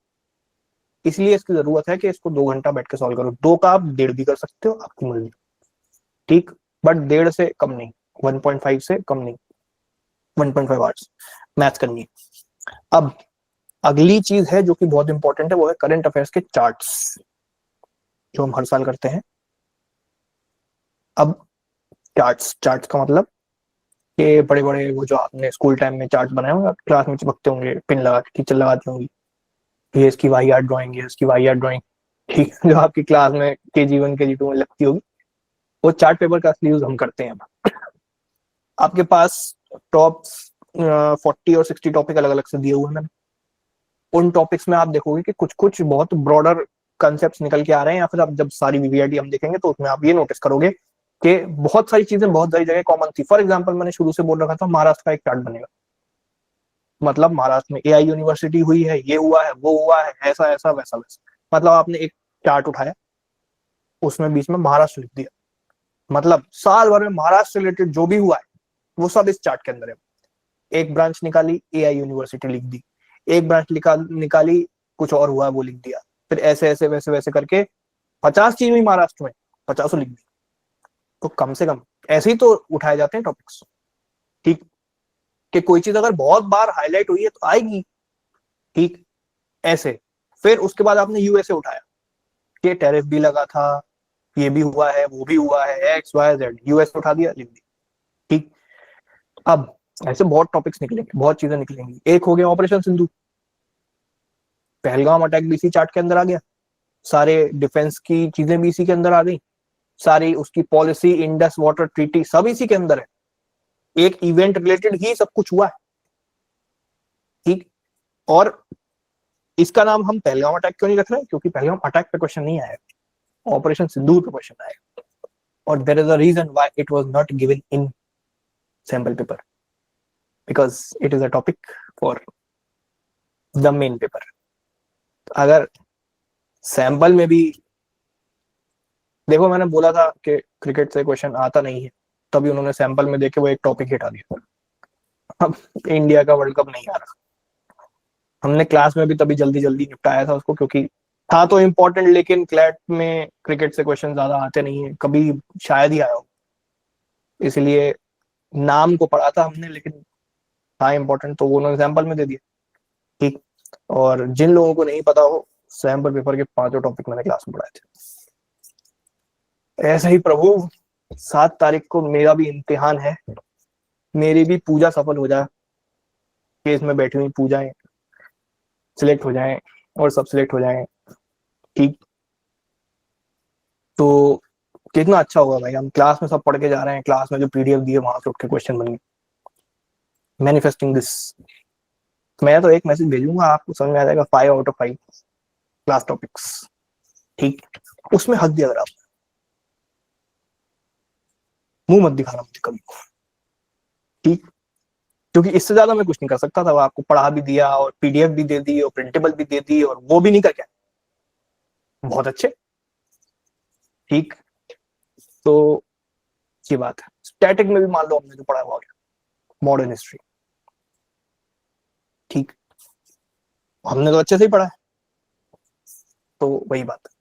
इसलिए इसकी जरूरत है कि इसको 2 घंटा बैठ के सॉल्व करो। 2 का आप 1.5 भी कर सकते हो, आपकी मर्जी। ठीक, बट 1.5 से कम नहीं, 1.5 से कम नहीं, 1.5 आवर्स मैथ्स करनी है। अब अगली चीज है जो कि बहुत इंपॉर्टेंट है, वो है करंट अफेयर्स के चार्ट्स, जो हम हर साल करते हैं। अब चार्ट्स, चार्ट्स का मतलब कि बड़े बड़े वो जो आपने स्कूल टाइम में चार्ट बनाए होंगे, क्लास में चिपकते होंगे, पिन लगा के टीचर लगाती होंगी, ये इसकी वाई आर ड्राइंग, ये इसकी वाई आर ड्राइंग, ठीक, जो आपकी क्लास में KG1 KG2 में लगती होगी, वो चार्ट पेपर का असली यूज हम करते हैं। आपके पास टॉप 40 और 60 टॉपिक अलग अलग से दिए हुए हैं। उन टॉपिक्स में आप देखोगे कि कुछ कुछ बहुत ब्रॉडर कंसेप्ट निकल के आ रहे हैं, या फिर आप जब सारी वीवीआईटी हम देखेंगे तो उसमें आप ये नोटिस करोगे कि बहुत सारी चीजें बहुत सारी जगह कॉमन थी। फॉर एग्जाम्पल, मैंने शुरू से बोल रखा था महाराष्ट्र का एक चार्ट बनेगा, मतलब महाराष्ट्र में AI यूनिवर्सिटी हुई है, ये हुआ है, वो हुआ है, ऐसा ऐसा वैसा वैसा, मतलब आपने एक चार्ट उठाया, उसमें बीच में महाराष्ट्र लिख दिया, मतलब साल भर में महाराष्ट्र रिलेटेड जो भी हुआ है वो सब इस चार्ट के अंदर है। एक ब्रांच निकाली, AI यूनिवर्सिटी लिख दी, एक ब्रांच निकाली, कुछ और हुआ वो लिख दिया, फिर ऐसे ऐसे वैसे वैसे करके 50 चीज हुई महाराष्ट्र में, 50 लिख दी। तो कम से कम ऐसे ही तो उठाए जाते हैं टॉपिक्स, ठीक, कि कोई चीज अगर बहुत बार हाईलाइट हुई है तो आएगी, ठीक, ऐसे। फिर उसके बाद आपने यूएसए उठाया कि टैरिफ भी लगा था, ये भी हुआ है, वो भी हुआ है, XYZ, यूएस उठा दिया, लिख दिया, ठीक। अब ऐसे बहुत टॉपिक्स निकलेंगे, बहुत चीजें निकलेंगी। एक हो गया ऑपरेशन सिंधु, पहलगाम अटैक भी इसी चार्ट के अंदर आ गया, सारे डिफेंस की चीजें भी इसी के अंदर आ गई, सारी उसकी पॉलिसी, इंडस वाटर ट्रीटी, सब इसी के अंदर है, एक इवेंट रिलेटेड ही सब कुछ हुआ है, ठीक। और इसका नाम हम पहलगाम अटैक क्यों नहीं रख रहे हैं? क्योंकि पहलगाम अटैक पे क्वेश्चन नहीं आया, ऑपरेशन सिंदूर पे क्वेश्चन आया, और there is a reason why it was not given in sample paper, because it is a topic for the main paper. अगर सैंपल में भी देखो, मैंने बोला था कि क्रिकेट से क्वेश्चन आता नहीं है, तभी उन्होंने सैंपल में देखे वो एक टॉपिक हटा दिया। अब इंडिया का वर्ल्ड कप नहीं आ रहा, हमने क्लास में भी तभी जल्दी जल्दी निपटाया था उसको, क्योंकि था तो इम्पोर्टेंट, लेकिन क्लैट में क्रिकेट से क्वेश्चन ज्यादा आते नहीं है, कभी शायद ही आया हो, इसलिए नाम को पढ़ा था हमने, लेकिन था इम्पोर्टेंट तो वो उन्होंने सैंपल में दे दिया, ठीक। और जिन लोगों को नहीं पता हो, सैंपल पेपर के 5 टॉपिक मैंने क्लास में पढ़ाए थे। ऐसे ही प्रभु, 7 तारीख को मेरा भी इम्तिहान है, मेरी भी पूजा सफल हो जाए, केस में बैठी हुई पूजाएं सिलेक्ट हो जाएं, और सब सिलेक्ट हो जाएं, ठीक। तो कितना अच्छा होगा भाई, हम क्लास में सब पढ़ के जा रहे हैं, क्लास में जो PDF दिए वहां से उठ के क्वेश्चन बन गए, मैनिफेस्टिंग दिस। मैं तो एक मैसेज भेजूंगा, आपको समझ में आ जाएगा, 5 आउट ऑफ 5 क्लास टॉपिक्स, ठीक। उसमें हक दिया, अगर आप मुंह मत दिखाना मुझे कभी, ठीक, क्योंकि इससे ज्यादा मैं कुछ नहीं कर सकता था। आपको पढ़ा भी दिया, और PDF भी दे दी, और प्रिंटेबल भी दे दी, और वो भी नहीं करके बहुत अच्छे, ठीक। तो ये बात है। स्टैटिक में भी मान लो हमने जो पढ़ा हुआ गया, मॉडर्न हिस्ट्री, ठीक, हमने तो अच्छे से ही पढ़ा है, तो वही बात है।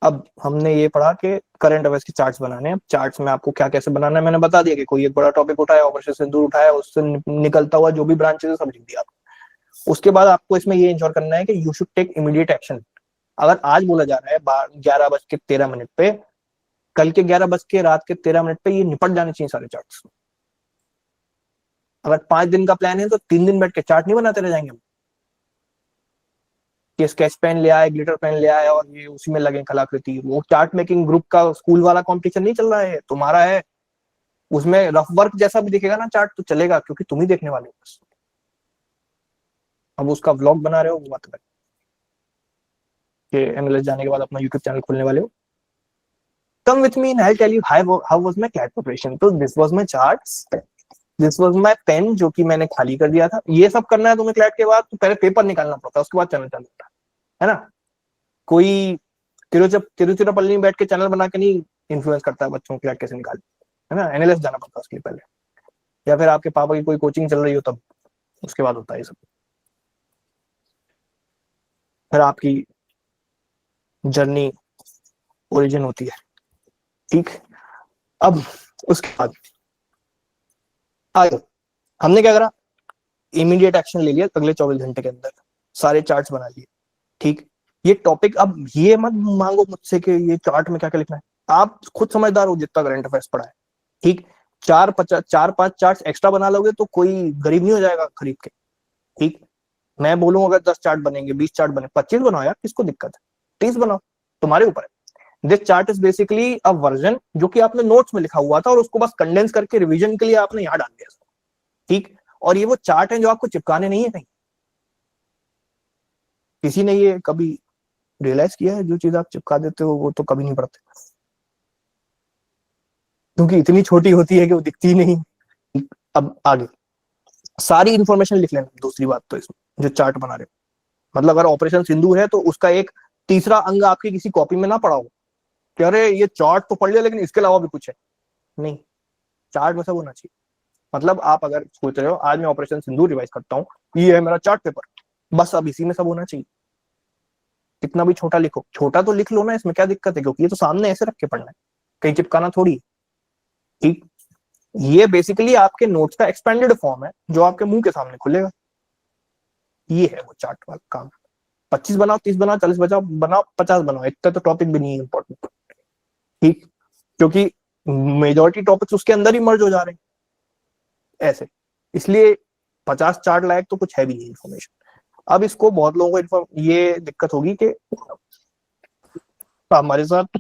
अब हमने ये पढ़ा कि करंट अफेयर्स के चार्ट्स बनाने हैं। चार्ट्स में आपको क्या कैसे बनाना है मैंने बता दिया, कि कोई एक बड़ा टॉपिक उठाया, ऑपरेशन सिंदूर उठाया, उससे निकलता हुआ जो भी ब्रांचेस है सब लिख दिया आपको। उसके बाद आपको इसमें ये इंश्योर करना है कि you should take immediate action. अगर आज बोला जा रहा है 11:13 पे, कल के 11 रात के 13 पे ये निपट जाने चाहिए सारे चार्ट्स। अगर 5 दिन का प्लान है तो 3 दिन बैठ के चार्ट नहीं बनाते रह जाएंगे हम, कि स्केच पेन ले आए, ग्लिटर पेन ले आए, और ये उसी में लगे कलाकृति। वो चार्ट मेकिंग ग्रुप का स्कूल वाला कंपटीशन नहीं चल रहा है, तुम्हारा है। उसमें रफ वर्क जैसा भी दिखेगा ना चार्ट तो चलेगा, क्योंकि तुम ही देखने वाले हो बस। अब उसका व्लॉग बना रहे हो वो बात अलग, कि MLS जाने के बाद अपना यूट्यूब चैनल खोलने वाले हो। Come with me and I tell you how was my CLAT preparation. तो this was my charts, this was my pen, जो कि मैंने खाली कर दिया था। ये सब करना है तुम्हें क्लैट के बाद, तो पहले पेपर निकालना पड़ता है, उसके बाद चैनल चालू होता है ना। कोई तिरुचिरापल्ली में बैठ के चैनल बना के नहीं इन्फ्लुएंस करता है बच्चों को क्लैट कैसे निकाले, है ना। NLS जाना पड़ता है उसके लिए पहले, या फिर आपके पापा की कोई कोचिंग चल रही हो तब, उसके बाद होता है ये सब। फिर आपकी जर्नी ओरिजिन होती है, ठीक। अब उसके बाद आगे हमने क्या करा, इमीडिएट एक्शन ले लिया, अगले 24 घंटे के अंदर सारे चार्ट्स बना लिए, ठीक। ये टॉपिक, अब ये मत मांगो मुझसे कि ये चार्ट में क्या क्या लिखना है। आप खुद समझदार हो जितना करंट अफेयर्स पढ़ा है, ठीक। 4-5 चार्ट एक्स्ट्रा बना लोगे तो कोई गरीब नहीं हो जाएगा खरीद के, ठीक। मैं बोलूं अगर 10 चार्ट बनेंगे, 20 चार्ट बने, 25 बनाओ यार, किसको दिक्कत है, 30 बनाओ, तुम्हारे ऊपर है। This chart is basically a version जो कि आपने नोट्स में लिखा हुआ था और उसको बस कंडेंस करके रिवीजन के लिए आपने यहाँ डाल दिया, ठीक। और ये वो चार्ट है जो आपको चिपकाने नहीं है कहीं। किसी ने ये कभी रियलाइज किया है, जो चीज आप चिपका देते हो वो तो कभी नहीं पढ़ते, क्योंकि इतनी छोटी होती है कि वो दिखती नहीं। अब आगे सारी इंफॉर्मेशन लिख लेना, दूसरी बात तो इसमें जो चार्ट बना रहे हो, मतलब अगर ऑपरेशन सिंदूर है तो उसका एक तीसरा अंग आपकी किसी कॉपी में ना पड़ा हो कि अरे ये चार्ट तो पढ़ लिया लेकिन इसके अलावा भी कुछ है, नहीं, चार्ट में सब होना चाहिए। मतलब आप अगर सोच रहे हो आज मैं ऑपरेशन सिंदूर रिवाइज करता हूँ, ये है मेरा चार्ट पेपर, बस अब इसी में सब होना चाहिए। कितना भी छोटा लिखो, छोटा तो लिख लो ना, इसमें क्या दिक्कत है, क्योंकि ये तो सामने ऐसे रख के पढ़ना है, कहीं चिपकाना थोड़ी, ठीक। ये बेसिकली आपके नोट्स का एक्सपेंडेड फॉर्म है जो आपके मुंह के सामने खुलेगा, ये है वो चार्ट वाला काम। 25 बनाओ, 30 बनाओ, 40 बचाओ बनाओ, 50 बनाओ, इतना तो टॉपिक भी नहीं है इंपॉर्टेंट, ठीक। क्योंकि मेजोरिटी टॉपिक्स उसके अंदर ही मर्ज हो जा रहे हैं ऐसे, इसलिए 50 चार्ट लायक तो कुछ है भी नहीं इन्फॉर्मेशन। अब इसको बहुत लोगों को ये दिक्कत होगी कि हमारे साथ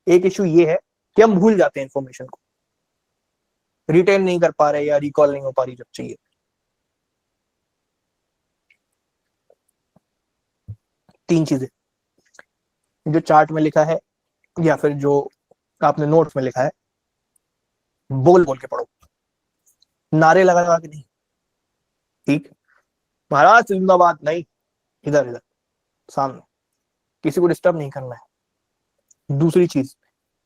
एक इशू ये है कि हम भूल जाते हैं इन्फॉर्मेशन को, रिटेन नहीं कर पा रहे या रिकॉल नहीं हो पा रही जब चाहिए। तीन चीजें जो चार्ट में लिखा है या फिर जो आपने नोट्स में लिखा है, बोल बोल के पढ़ो, नारे लगा लगा के नहीं, ठीक। महाराज जिंदाबाद नहीं, इधर इधर सामने, किसी को डिस्टर्ब नहीं करना है। दूसरी चीज,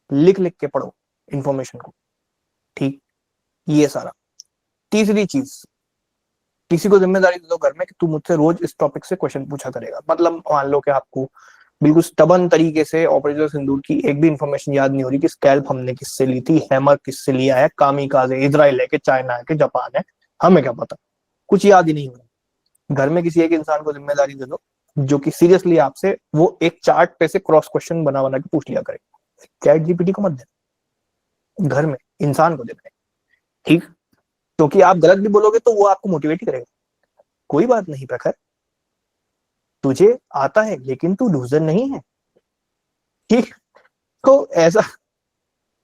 लिख लिख के पढ़ो इंफॉर्मेशन को, ठीक, ये सारा। तीसरी चीज, किसी को जिम्मेदारी दे दो घर में कि तू मुझसे रोज इस टॉपिक से क्वेश्चन पूछा करेगा। मतलब मान लो कि आपको बिल्कुल स्टबन तरीके से ऑपरेशन सिंदूर की एक भी इंफॉर्मेशन याद नहीं हो रही कि स्कैल्प हमने किससे ली थी, हैमर किससे लिया है, कामिकाजे इजराइल है कि चाइना है कि जापान है, हमें क्या पता, कुछ याद ही नहीं हो रहा। घर में किसी एक इंसान को जिम्मेदारी दे दो जो कि सीरियसली आपसे वो एक चार्ट पे से क्रॉस क्वेश्चन बना बना के पूछ लिया करे। चैट जीपीटी को मत देना, घर में इंसान को देना है, ठीक। क्योंकि आप गलत भी बोलोगे तो वो आपको मोटिवेट ही करेगा, कोई बात नहीं प्रखर, तुझे आता है लेकिन तू लूजर नहीं है, ठीक। तो ऐसा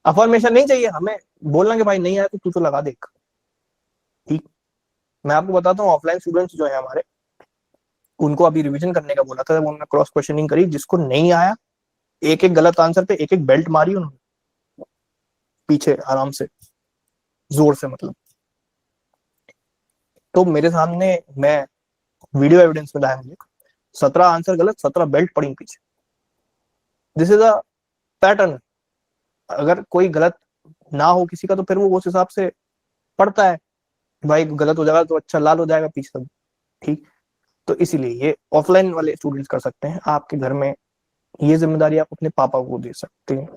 अफर्मेशन नहीं चाहिए हमें, बोलना कि भाई नहीं आया तो तू तो लगा देख, ठीक। मैं आपको बताता हूँ ऑफलाइन स्टूडेंट्स जो है हमारे, उनको अभी रिवीजन करने का बोला था, जब उन्होंने क्रॉस क्वेश्चनिंग करी, जिसको नहीं आया एक एक गलत आंसर पे एक एक बेल्ट मारी उन्होंने पीछे आराम से, जोर से मतलब। तो मेरे सामने, मैं वीडियो एविडेंस में लाया मुझे, 17 आंसर गलत, 17 बेल्ट पड़ी पीछे। This is a pattern. अगर कोई गलत ना हो किसी का तो फिर वो उस हिसाब से पढ़ता है, भाई गलत हो जाएगा तो अच्छा लाल हो जाएगा पीछे सब, ठीक। तो इसीलिए ये ऑफलाइन वाले स्टूडेंट्स कर सकते हैं, आपके घर में ये जिम्मेदारी आप अपने पापा को दे सकते हैं।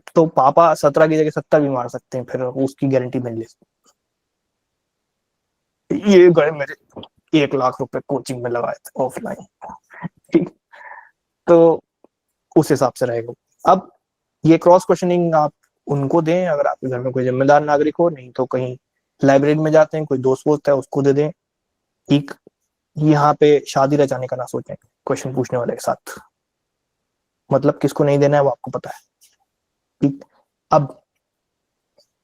तो पापा 17 की जगह 70 भी मार सकते हैं, फिर उसकी गारंटी मिल जाए। ये गए मेरे 1 लाख रुपए कोचिंग में लगाए थे ऑफलाइन, ठीक। तो उस हिसाब से रहेगा। अब ये क्रॉस क्वेश्चनिंग आप उनको दें अगर आपके घर में कोई जिम्मेदार नागरिक हो, नहीं तो कहीं लाइब्रेरी में जाते हैं, कोई दोस्त वोस्त है उसको दे दें, ठीक। यहाँ पे शादी रचाने का ना सोचें क्वेश्चन पूछने वाले के साथ, मतलब किसको नहीं देना है वो आपको पता है, ठीक। अब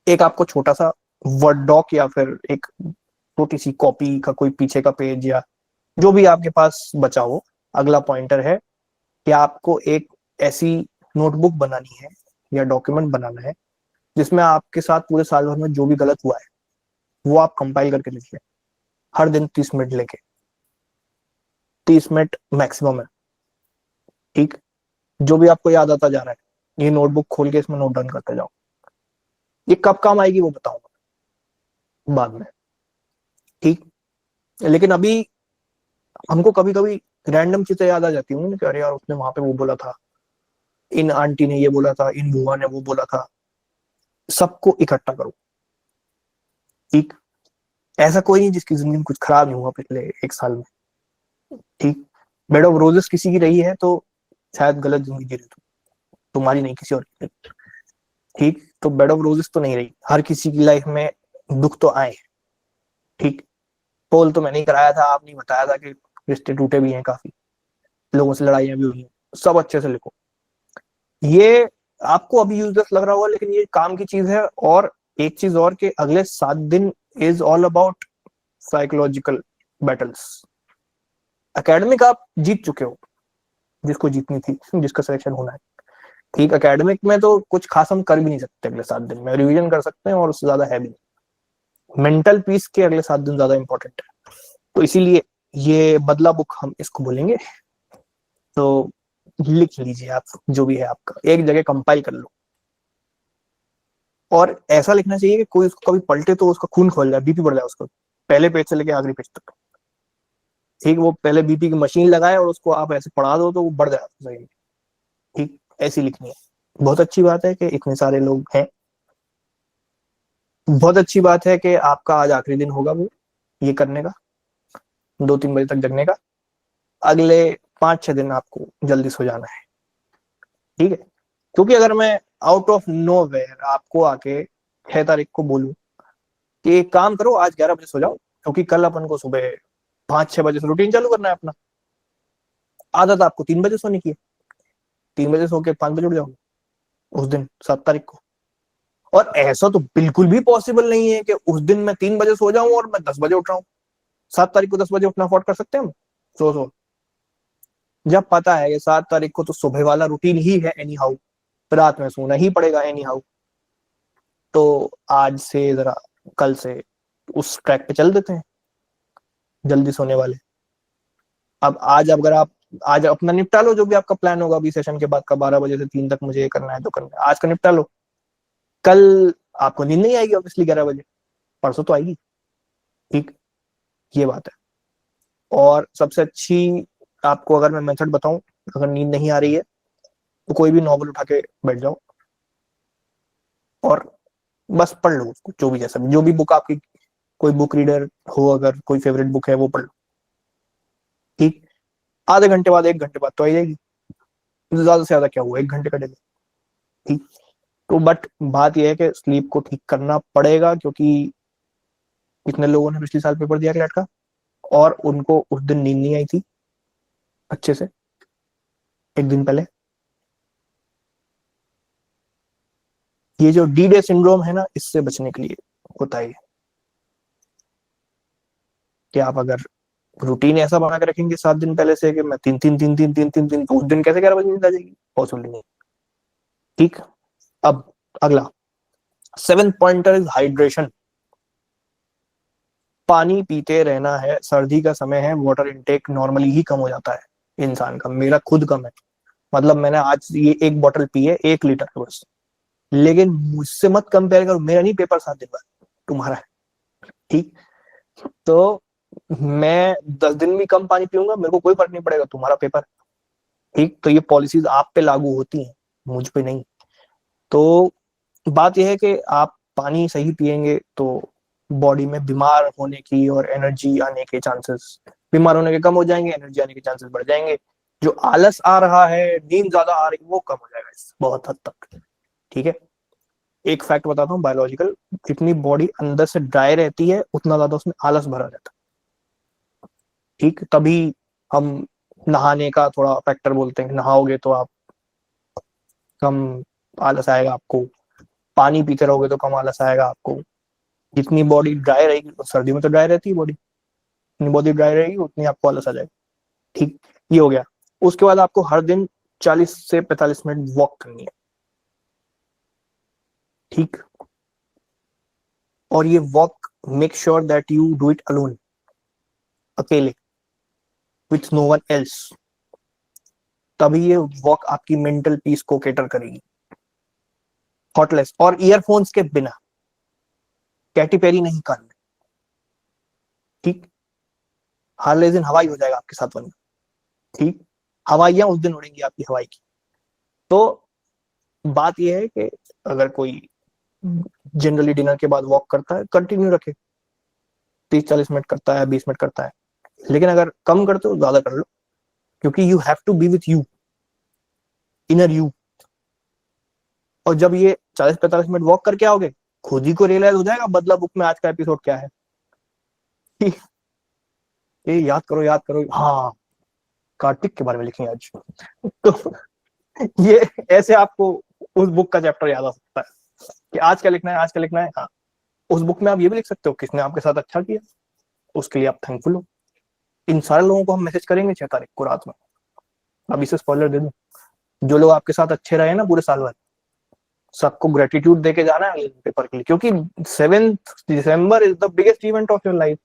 एक आपको छोटा सा वर्ड डॉक या फिर एक छोटी सी कॉपी का कोई पीछे का पेज या जो भी आपके पास बचा हो, अगला पॉइंटर है कि आपको एक ऐसी नोटबुक बनानी है या डॉक्यूमेंट बनाना है जिसमें आपके साथ पूरे साल भर में जो भी गलत हुआ है वो आप कंपाइल करके लिखिए, हर दिन 30 मिनट लेके, 30 मिनट मैक्सिमम है, ठीक। जो भी आपको याद आता जा रहा है ये नोटबुक खोल के इसमें नोट डाउन करते जाओ। ये कब काम आएगी वो बताऊंगा बाद में, ठीक। लेकिन अभी हमको कभी कभी रैंडम चीजें याद आ जाती होंगी कि अरे यार उसने वहां पे वो बोला था, इन आंटी ने ये बोला था, इन बुआ ने वो बोला था, सबको इकट्ठा करो, ठीक। ऐसा कोई नहीं जिसकी जिंदगी में कुछ खराब नहीं हुआ पिछले 1 साल में, ठीक। बेड ऑफ रोजेस किसी की रही है तो शायद गलत जिंदगी जी रही हो, तुम्हारी नहीं, किसी और की। ठीक, तो बेड ऑफ रोजेस तो नहीं रही, हर किसी की लाइफ में दुख तो आए। ठीक, पोल तो मैंने ही कराया था, आपने बताया था कि रिश्ते टूटे भी हैं काफी, लोगों से लड़ाइयां भी हुई हैं, सब अच्छे से लिखो। ये आपको अभी यूजलेस लग रहा होगा, लेकिन ये काम की चीज है। और एक चीज और, कि अगले 7 दिन is all about psychological battles. Academic आप जीत चुके हो, जिसको जीतनी थी, जिसका सिलेक्शन होना है। ठीक, एकेडमिक में तो कुछ खास हम कर भी नहीं सकते अगले 7 दिन में, रिवीजन कर सकते हैं और उससे ज्यादा है भी नहीं। मेंटल पीस के अगले 7 दिन ज्यादा इंपॉर्टेंट है। तो इसीलिए ये बदला बुक हम इसको बोलेंगे। तो लिख लीजिए आप, जो भी है आपका, एक जगह कंपाइल कर लो। और ऐसा लिखना चाहिए कि कोई उसको कभी पलटे तो उसका खून खोल जाए, बीपी बढ़ जाए उसको, पहले पेज से लेके आखिरी पेज तक। ठीक, वो पहले बीपी की मशीन लगाए और उसको आप ऐसे पढ़ा दो तो वो बढ़ जाए सही में। ठीक, ऐसी लिखनी है। बहुत अच्छी बात है कि इतने सारे लोग हैं। बहुत अच्छी बात है कि आपका आज आखिरी दिन होगा वो ये करने का, 2-3 बजे तक जगने का। अगले 5-6 दिन आपको जल्दी सो जाना है। ठीक है, क्योंकि अगर मैं आउट ऑफ नो वेयर आपको आके 6 तारीख को बोलूं कि एक काम करो, आज 11 बजे सो जाओ, क्योंकि कल अपन को सुबह 5-6 बजे से रूटीन चालू करना है अपना। आदत आपको 3 बजे सोने की है, 3 बजे सो के 5 बजे उठ जाओगे उस दिन 7 तारीख को। और ऐसा तो बिल्कुल भी पॉसिबल नहीं है कि उस दिन मैं 3 बजे सो जाऊं और मैं 10 बजे उठ रहा हूँ। 7 तारीख को 10 बजे उठना अफोर्ड कर सकते हैं हम? सो जब पता है कि 7 तारीख को तो सुबह वाला रूटीन ही है एनी हाउ, रात में सोना ही पड़ेगा एनी हाउ, तो आज से जरा, कल से उस ट्रैक पे चल देते हैं, जल्दी सोने वाले। अब आज अगर आप आज अपना निपटा लो जो भी आपका प्लान होगा अभी सेशन के बाद का, 12 बजे से 3 तक मुझे ये करना है तो करना है, आज का निपटा लो। कल आपको नींद नहीं आएगी ऑब्वियसली 11 बजे, परसों तो आएगी। ठीक, ये बात है। और सबसे अच्छी, आपको अगर मैं मेथड बताऊं, अगर नींद नहीं आ रही है तो कोई भी नॉवल उठा के बैठ जाओ और बस पढ़ लो उसको, जो भी, जैसा भी, जो भी बुक आपकी, कोई बुक रीडर हो, अगर कोई फेवरेट बुक है वो पढ़ लो। ठीक, आधे घंटे बाद 1 घंटे बाद तो आ जाएगी, ज्यादा से ज्यादा क्या हुआ, 1 घंटे का डेली। ठीक, तो बट बात यह है कि स्लीप को ठीक करना पड़ेगा, क्योंकि कितने लोगों ने पिछले साल पेपर दिया क्लैट का और उनको उस दिन नींद नहीं आई थी अच्छे से, एक दिन पहले। ये जो डी डे सिंड्रोम है ना, इससे बचने के लिए होता है कि आप अगर रूटीन ऐसा बना के रखेंगे 7 दिन पहले से कि मैं 3 3 3 3 3 3 3, तो उस दिन कैसे 11 बजे नींद आ जाएगी? पॉसिबल नहीं। ठीक, अब अगला 7th पॉइंटर इज हाइड्रेशन। पानी पीते रहना है, सर्दी का समय है, वाटर इनटेक नॉर्मली ही कम हो जाता है इंसान का, मेरा खुद कम है। मतलब मैंने आज ये 1 बॉटल पी है, 1 लीटर है बस। लेकिन मुझसे मत कंपेयर करो, मेरा नहीं पेपर 7 दिन बाद, तुम्हारा है। ठीक, तो मैं 10 दिन भी कम पानी पीऊंगा, मेरे को कोई फर्क नहीं पड़ेगा, तुम्हारा पेपर। ठीक, तो ये पॉलिसीज आप पे लागू होती हैं, मुझ पे नहीं। तो बात यह है कि आप पानी सही पिएंगे तो बॉडी में बीमार होने की और एनर्जी आने के चांसेस, बीमार होने के कम हो जाएंगे, एनर्जी आने के चांसेस बढ़ जाएंगे। जो आलस आ रहा है, नींद ज्यादा आ रही, वो कम हो जाएगा इससे बहुत हद तक। ठीक है, एक फैक्ट बताता हूँ बायोलॉजिकल, जितनी बॉडी अंदर से ड्राई रहती है उतना ज्यादा उसमें आलस भरा रहता है। ठीक, तभी हम नहाने का थोड़ा फैक्टर बोलते हैं, नहाओगे तो आप कम आलस आएगा आपको, पानी पीते रहोगे तो कम आलस आएगा आपको। जितनी बॉडी ड्राई रहेगी, तो सर्दी में तो ड्राई रहती है बॉडी, जितनी बॉडी ड्राई रहेगी उतनी आपको आलस आ जाएगा। ठीक, ये हो गया। उसके बाद आपको हर दिन 40 से 45 मिनट वॉक करनी है। ठीक, और ये walk make sure that you do it alone, अकेले, विथ नो वन एल्स। तभी ये वॉक आपकी मेंटल पीस को केटर करेगी। थॉटलेस और ईयरफोन्स के बिना, कैटी पेरी नहीं कान में। ठीक, हार्ले दिन हवाई हो जाएगा आपके साथ बन। ठीक, हवाइयां उस दिन उड़ेंगी आपकी हवाई की। तो बात यह है कि अगर कोई जनरली डिनर के बाद वॉक करता है, कंटिन्यू रखे, 30-40 मिनट करता है, 20 मिनट करता है। लेकिन अगर कम करते हो ज्यादा कर लो, क्योंकि you have to be with you. Inner you. और जब ये 40-45 मिनट वॉक करके आओगे, खुद ही को रियलाइज हो जाएगा बदला बुक में आज का एपिसोड क्या है। ये याद करो, हाँ कार्तिक के बारे में लिखेंगे आज। तो ये ऐसे आपको उस बुक का चैप्टर याद आ सकता है कि आज क्या लिखना है, आज क्या लिखना है। हाँ, उस बुक में आप ये भी लिख सकते हो किसने आपके साथ अच्छा किया, उसके लिए आप थैंकफुल हो। इन सारे लोगों को हम मैसेज करेंगे 6 तारीख को रात में। अभी से स्पॉइलर दे दूं, जो लोग आपके साथ अच्छे रहे ना पूरे साल भर, सबको ग्रेटिट्यूड देके जाना है अगले पेपर के लिए, क्योंकि 7 December is the biggest event of your life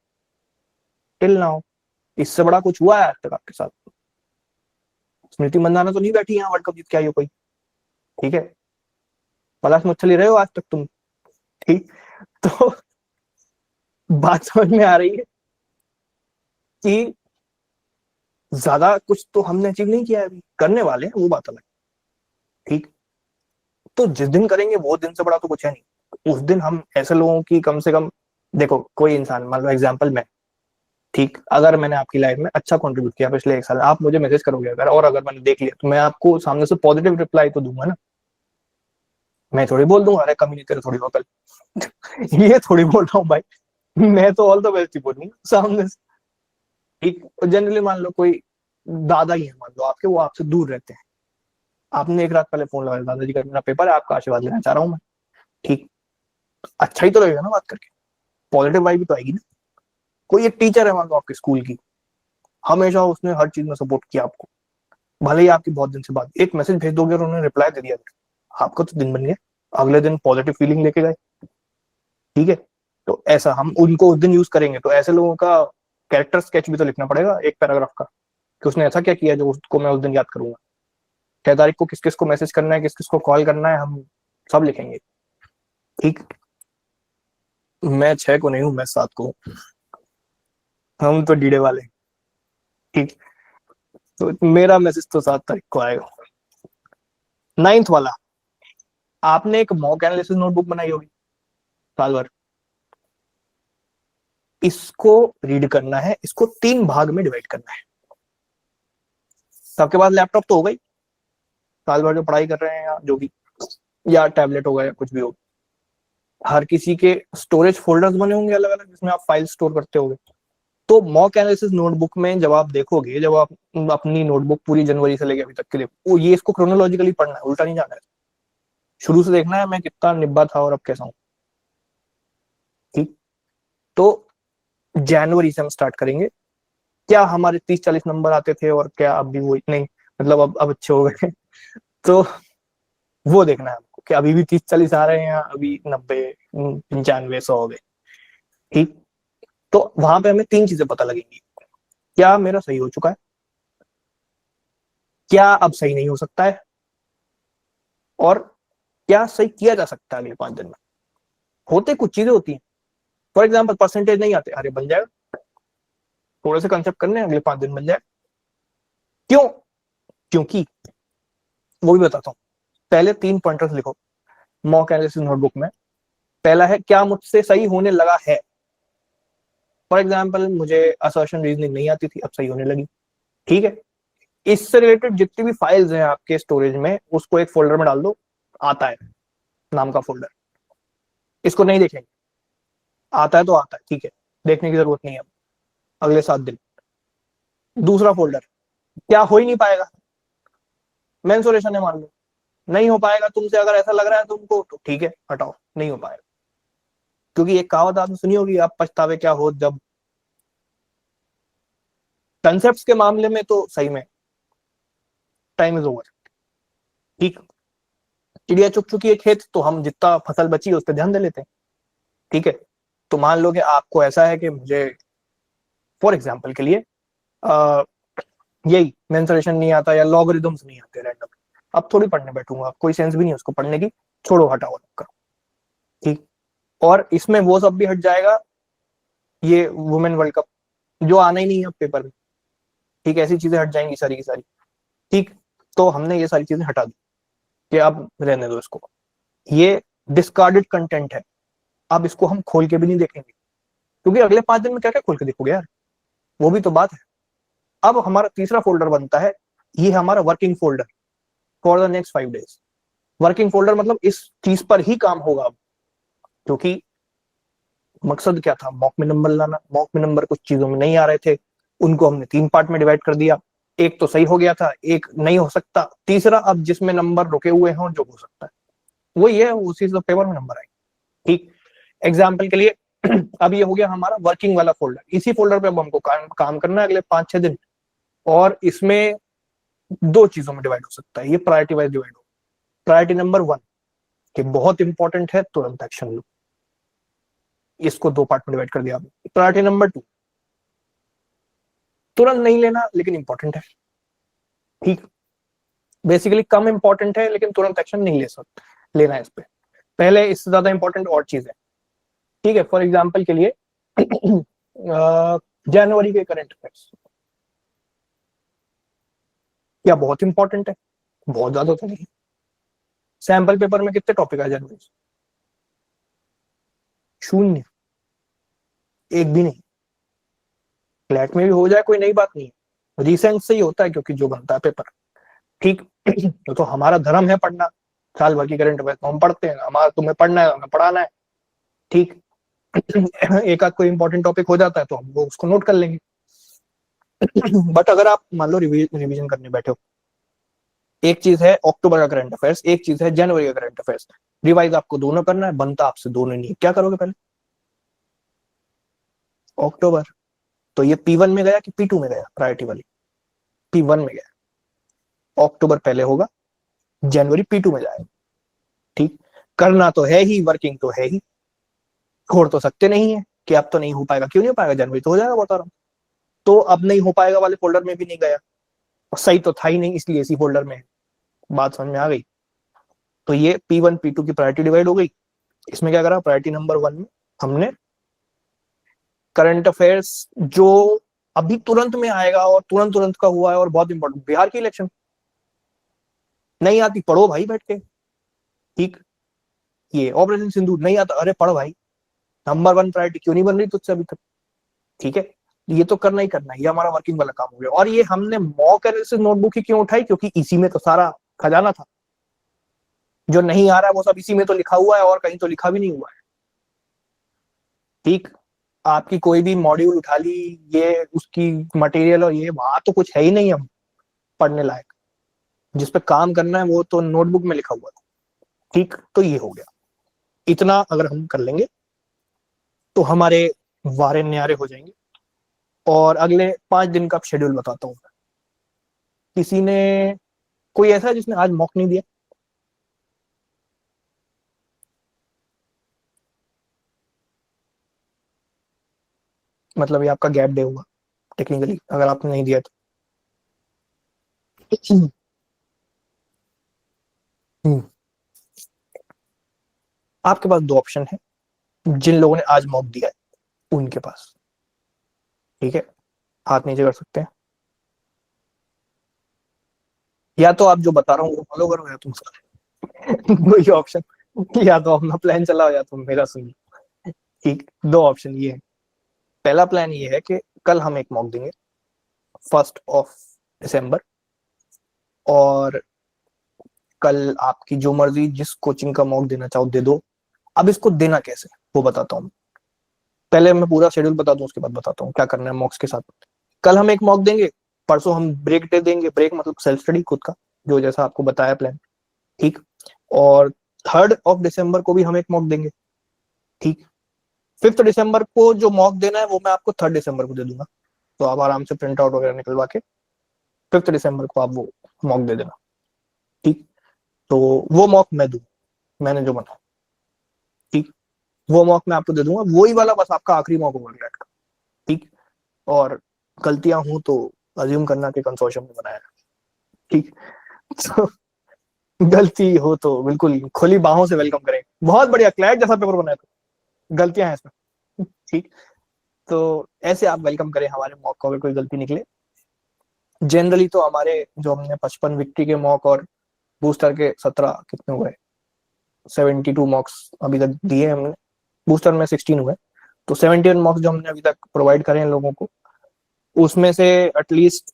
till now. इससे बड़ा कुछ हुआ है आज तक आपके साथ? स्मृति मंदाना तो नहीं बैठी यहाँ वर्ल्ड कप जीत के आई हो कोई, ठीक है? पलाश मच्छली रहे हो आज तक तुम, ठीक? तो बात समझ में आ रही है कि ज्यादा कुछ तो हमने अचीव नहीं किया है, अभी करने वाले हैं, वो बात अलग, ठीक? तो जिस दिन करेंगे वो दिन से बड़ा तो कुछ है नहीं। उस दिन हम ऐसे लोगों की कम से कम, देखो कोई इंसान, मान लो एग्जाम्पल मैं, ठीक, अगर मैंने आपकी लाइफ में अच्छा कंट्रीब्यूट किया पिछले 1 साल, आप मुझे मैसेज करोगे अगर, और अगर मैंने देख लिया तो मैं आपको सामने से पॉजिटिव रिप्लाई तो दूंगा ना। मैं थोड़ी बोल दूंगा अरे कमी नहीं तेरे थोड़ी वकल। ये थोड़ी बोल रहा हूँ भाई, मैं तो ऑल द बेस्ट ही बोलूंगा सामने से, ठीक? जनरली मान लो कोई दादा ही है मान लो आपके, वो आपसे दूर रहते हैं, आपने एक रात पहले फोन लगाया, दादाजी का मेरा पेपर है, आपका आशीर्वाद लेना चाह रहा हूँ मैं, ठीक? अच्छा ही तो लगेगा ना बात करके, पॉजिटिव वाइब भी तो आएगी ना। कोई एक टीचर है मान लो आपके स्कूल की, हमेशा उसने हर चीज में सपोर्ट किया आपको, भले ही आपकी बहुत दिन से बात, एक मैसेज भेज दोगे और उन्होंने रिप्लाई दे दिया, आपका तो दिन बन गया, अगले दिन पॉजिटिव फीलिंग लेके गए, ठीक है? तो ऐसा हम उनको उस दिन यूज करेंगे, तो ऐसे लोगों का कैरेक्टर स्केच भी तो लिखना पड़ेगा एक पैराग्राफ का, कि उसने ऐसा क्या किया जो उसको मैं उस दिन याद करूंगा। 6 तारीख को किस किस को मैसेज करना है, किस किस को कॉल करना है, हम सब लिखेंगे, ठीक? मैं 6 को नहीं हूँ, मैं 7 को हूँ, हम तो डीडे वाले, ठीक? तो मेरा मैसेज तो 7 तारीख को आएगा। 9th वाला, आपने एक मॉक एनालिसिस नोटबुक बनाई होगी साल भर, इसको रीड करना है, इसको 3 भाग में डिवाइड करना है। सबके पास लैपटॉप तो होगा ही, साल भर जो पढ़ाई कर रहे हैं या जो भी, या टैबलेट होगा या कुछ भी होगा, हर किसी के स्टोरेज फोल्डर्स बने होंगे अलग अलग, जिसमें आप फाइल स्टोर करते होंगे। तो मॉक एनालिसिस नोटबुक में जब आप देखोगे, जब आप अपनी नोटबुक पूरी जनवरी से लेकर अभी तक के लिए, वो ये इसको क्रोनोलॉजिकली पढ़ना है, उल्टा नहीं जाना है, शुरू से देखना है मैं कितना निब्बा था और अब कैसा हूँ, ठीक? तो जनवरी से हम स्टार्ट करेंगे, क्या हमारे 30-40 नंबर आते थे और क्या अब भी वो नहीं, मतलब अब अच्छे हो गए। तो वो देखना है हमको कि अभी भी 30-40 आ रहे हैं या अभी 90-95-100 हो गए, ठीक? तो वहां पे हमें 3 चीजें पता लगेंगी, क्या मेरा सही हो चुका है, क्या अब सही नहीं हो सकता है, और क्या सही किया जा सकता है अगले 5 दिन में। होते कुछ चीजें होती हैं, फॉर एग्जाम्पल परसेंटेज नहीं आते, अरे बन जाएगा, थोड़े से कंसेप्ट करने अगले 5 दिन बन जाए। क्यों? क्योंकि वो भी बताता हूँ, पहले 3 पॉइंटर्स लिखो मॉक एनालिसिस नोटबुक में। पहला है क्या मुझसे सही होने लगा है, फॉर एग्जाम्पल मुझे असर्शन रीजनिंग नहीं आती थी, अब सही होने लगी, ठीक है? इससे रिलेटेड जितनी भी फाइल्स हैं आपके स्टोरेज में, उसको एक फोल्डर में डाल दो, आता है नाम का फोल्डर, इसको नहीं देखेंगे, आता है तो आता है, ठीक है, देखने की जरूरत नहीं है अगले 7 दिन। दूसरा फोल्डर, क्या हो ही नहीं पाएगा, मेंसुरेशन है मान लो, नहीं हो पाएगा तुमसे, अगर ऐसा लग रहा है तुमको तो ठीक है हटाओ, नहीं हो पाएगा। क्योंकि एक कहावत आपने सुनी होगी, आप पछतावे क्या हो जब, कंसेप्ट के मामले में तो सही में टाइम इज ओवर, ठीक? चिड़िया चुग चुकी है खेत, तो हम जितना फसल बची है उस पर ध्यान दे लेते हैं, ठीक है? तो मान लो कि आपको ऐसा है कि मुझे फॉर एग्जाम्पल के लिए यही मेंसुरेशन नहीं आता या लॉगरिदम्स नहीं आते रैंडम, अब थोड़ी पढ़ने बैठूंगा, कोई सेंस भी नहीं है उसको पढ़ने की, छोड़ो हटाओ करो, ठीक? और इसमें वो सब भी हट जाएगा, ये वुमेन वर्ल्ड कप जो आना ही नहीं है अब पेपर में, ठीक? ऐसी चीजें हट जाएंगी सारी की सारी, ठीक? तो हमने ये सारी चीजें हटा दी कि अब रहने दो इसको, ये डिस्कार्डेड कंटेंट है, अब इसको हम खोल के भी नहीं देखेंगे, क्योंकि अगले 5 दिन में क्या क्या खोल के देखोगे यार, वो भी तो बात है। अब हमारा तीसरा फोल्डर बनता है, ये हमारा working folder, for the next 5 days। Working folder मतलब इस चीज पर ही काम होगा, क्योंकि मकसद क्या था, मॉक में नंबर लाना। मॉक में नंबर कुछ चीजों में नहीं आ रहे थे, उनको हमने 3 पार्ट में डिवाइड कर दिया। एक तो सही हो गया था, एक नहीं हो सकता, तीसरा अब जिसमें नंबर रुके हुए हैं जो हो सकता है वही है, उसी से पेपर में नंबर आएंगे। ठीक, एग्जाम्पल के लिए अब ये हो गया हमारा वर्किंग वाला फोल्डर। इसी फोल्डर पे अब हमको काम करना है अगले 5-6 दिन, और इसमें 2 चीजों में डिवाइड हो सकता है, ये प्रायोरिटी वाइज डिवाइड हो। प्रायोरिटी नंबर 1 कि बहुत इंपॉर्टेंट है, तुरंत एक्शन लो, इसको 2 पार्ट में डिवाइड कर दिया आपने। प्रायोरिटी नंबर 2 तुरंत नहीं लेना लेकिन इंपॉर्टेंट है। ठीक, बेसिकली कम इंपॉर्टेंट है लेकिन तुरंत एक्शन नहीं ले सकते, लेना है इस पे। पहले इससे ज्यादा इंपॉर्टेंट और चीज है। ठीक है, फॉर एग्जाम्पल के लिए जनवरी के करंट अफेयर्स क्या बहुत इंपॉर्टेंट है? बहुत ज्यादा तो नहीं। सैंपल पेपर में कितने टॉपिक आ जनवरी से? 0, एक भी नहीं। फ्लैट में भी हो जाए कोई नई बात नहीं है, रिसेंट से ही होता है क्योंकि जो बनता है पेपर। ठीक तो हमारा धर्म है पढ़ना, साल भर की करंट अफेयर तो हम पढ़ते हैं, हमारा तुम्हें पढ़ना है, हमें पढ़ाना है। ठीक एक आध कोई इंपॉर्टेंट टॉपिक हो जाता है तो हम वो उसको नोट कर लेंगे। बट अगर आप मान लो रिवीजन करने बैठे हो, एक चीज है अक्टूबर का करंट अफेयर्स, एक चीज है जनवरी का करंट अफेयर्स, रिवाइज आपको दोनों करना है, बनता आपसे दोनों नहीं, क्या करोगे पहले? अक्टूबर। तो ये P1 में गया कि P2 में गया? प्रायोरिटी वाली P1 में गया, अक्टूबर पहले होगा, जनवरी P2 में जाएगा। ठीक, करना तो है ही, वर्किंग तो है ही, छोड़ तो सकते नहीं है कि अब तो नहीं हो पाएगा। क्यों नहीं हो पाएगा? जनवरी तो हो जाएगा, बता रहा हूँ। तो अब नहीं हो पाएगा वाले फोल्डर में भी नहीं गया, और सही तो था ही नहीं, इसलिए इसी फोल्डर में है। बात समझ में आ गई? तो ये P1 P2 की प्रायोरिटी डिवाइड हो गई। इसमें क्या करा, प्रायोरिटी नंबर 1 में हमने करंट अफेयर्स जो अभी तुरंत में आएगा और तुरंत तुरंत का हुआ है और बहुत इंपॉर्टेंट, बिहार की इलेक्शन नहीं आती, पढ़ो भाई बैठ के। ठीक, ये ऑपरेशन सिंदूर नहीं आता, अरे पढ़ भाई, नंबर 1 प्रायोरिटी क्यों नहीं बन रही तुझसे अभी तक? ठीक है, ये तो करना ही करना है, ये हमारा वर्किंग वाला काम हो गया। और ये हमने मॉक एनालिसिस नोटबुक ही क्यों उठाई? क्योंकि इसी में तो सारा खजाना था, जो नहीं आ रहा है वो सब इसी में तो लिखा हुआ है, और कहीं तो लिखा भी नहीं हुआ है। ठीक, आपकी कोई भी मॉड्यूल उठा ली, ये उसकी मटेरियल और ये वहां तो कुछ है ही नहीं हम पढ़ने लायक, जिस पे काम करना है वो तो नोटबुक में लिखा हुआ था। ठीक, तो ये हो गया। इतना अगर हम कर लेंगे तो हमारे वारे न्यारे हो जाएंगे। और अगले 5 दिन का शेड्यूल बताता हूँ। किसी ने, कोई ऐसा है जिसने आज मॉक नहीं दिया? मतलब ये आपका गैप डे होगा टेक्निकली, अगर आपने नहीं दिया तो। हम्म, आपके पास 2 ऑप्शन है, जिन लोगों ने आज मॉक दिया है उनके पास। ठीक है, हाथ नीचे कर सकते हैं, या तो आप जो बता रहा हूँ वो फॉलो करो, या तुम वही ऑप्शन, या तो अपना प्लान चलाओ या तुम मेरा सुन लो। ठीक, 2 ऑप्शन ये है। पहला प्लान ये है कि कल हम एक मॉक देंगे 1 दिसंबर, और कल आपकी जो मर्जी, जिस कोचिंग का मॉक देना चाहो दे दो। अब इसको देना कैसे वो बताता हूँ। पहले मैं पूरा शेड्यूल बता दूं, उसके बाद बताता हूँ क्या करना है मॉक्स के साथ। कल हम एक मॉक देंगे, परसों हम ब्रेक डे देंगे, ब्रेक मतलब सेल्फ स्टडी खुद का, जो जैसा आपको बताया प्लान। ठीक, और 3 दिसंबर को भी हम एक मॉक देंगे। ठीक, 5 दिसंबर को जो मॉक देना है वो मैं आपको 3 दिसंबर को दे दूंगा, तो आप आराम से प्रिंट आउट वगैरह निकलवा के 5 दिसंबर को आप वो मॉक दे देना। ठीक, तो वो मॉक मैं दूं, मैंने जो बना। ठीक, वो मॉक मैं आपको दे दूंगा, वही वाला बस आपका आखिरी मॉक होगा ग्रेड का। ठीक, और गलतियां हूं तो अज्यूम करना कि कंसोर्शियम ने बनाया है। ठीक, तो गलती हो तो बिल्कुल खुली बाहों से वेलकम करें, बहुत बढ़िया क्लैट जैसा पेपर बनाया था, गलतियां हैं इसमें। ठीक, तो ऐसे आप वेलकम करें हमारे मॉक को अगर कोई गलती निकले। जनरली तो हमारे जो हमने 55 विक्ट्री के मॉक और बूस्टर के 17 कितने हुए, 72 मॉक्स अभी तक दिए हमने, बूस्टर में 16 हुए, तो 71 मॉक्स जो हमने अभी तक प्रोवाइड करे हैं लोगों को, उसमें से एटलीस्ट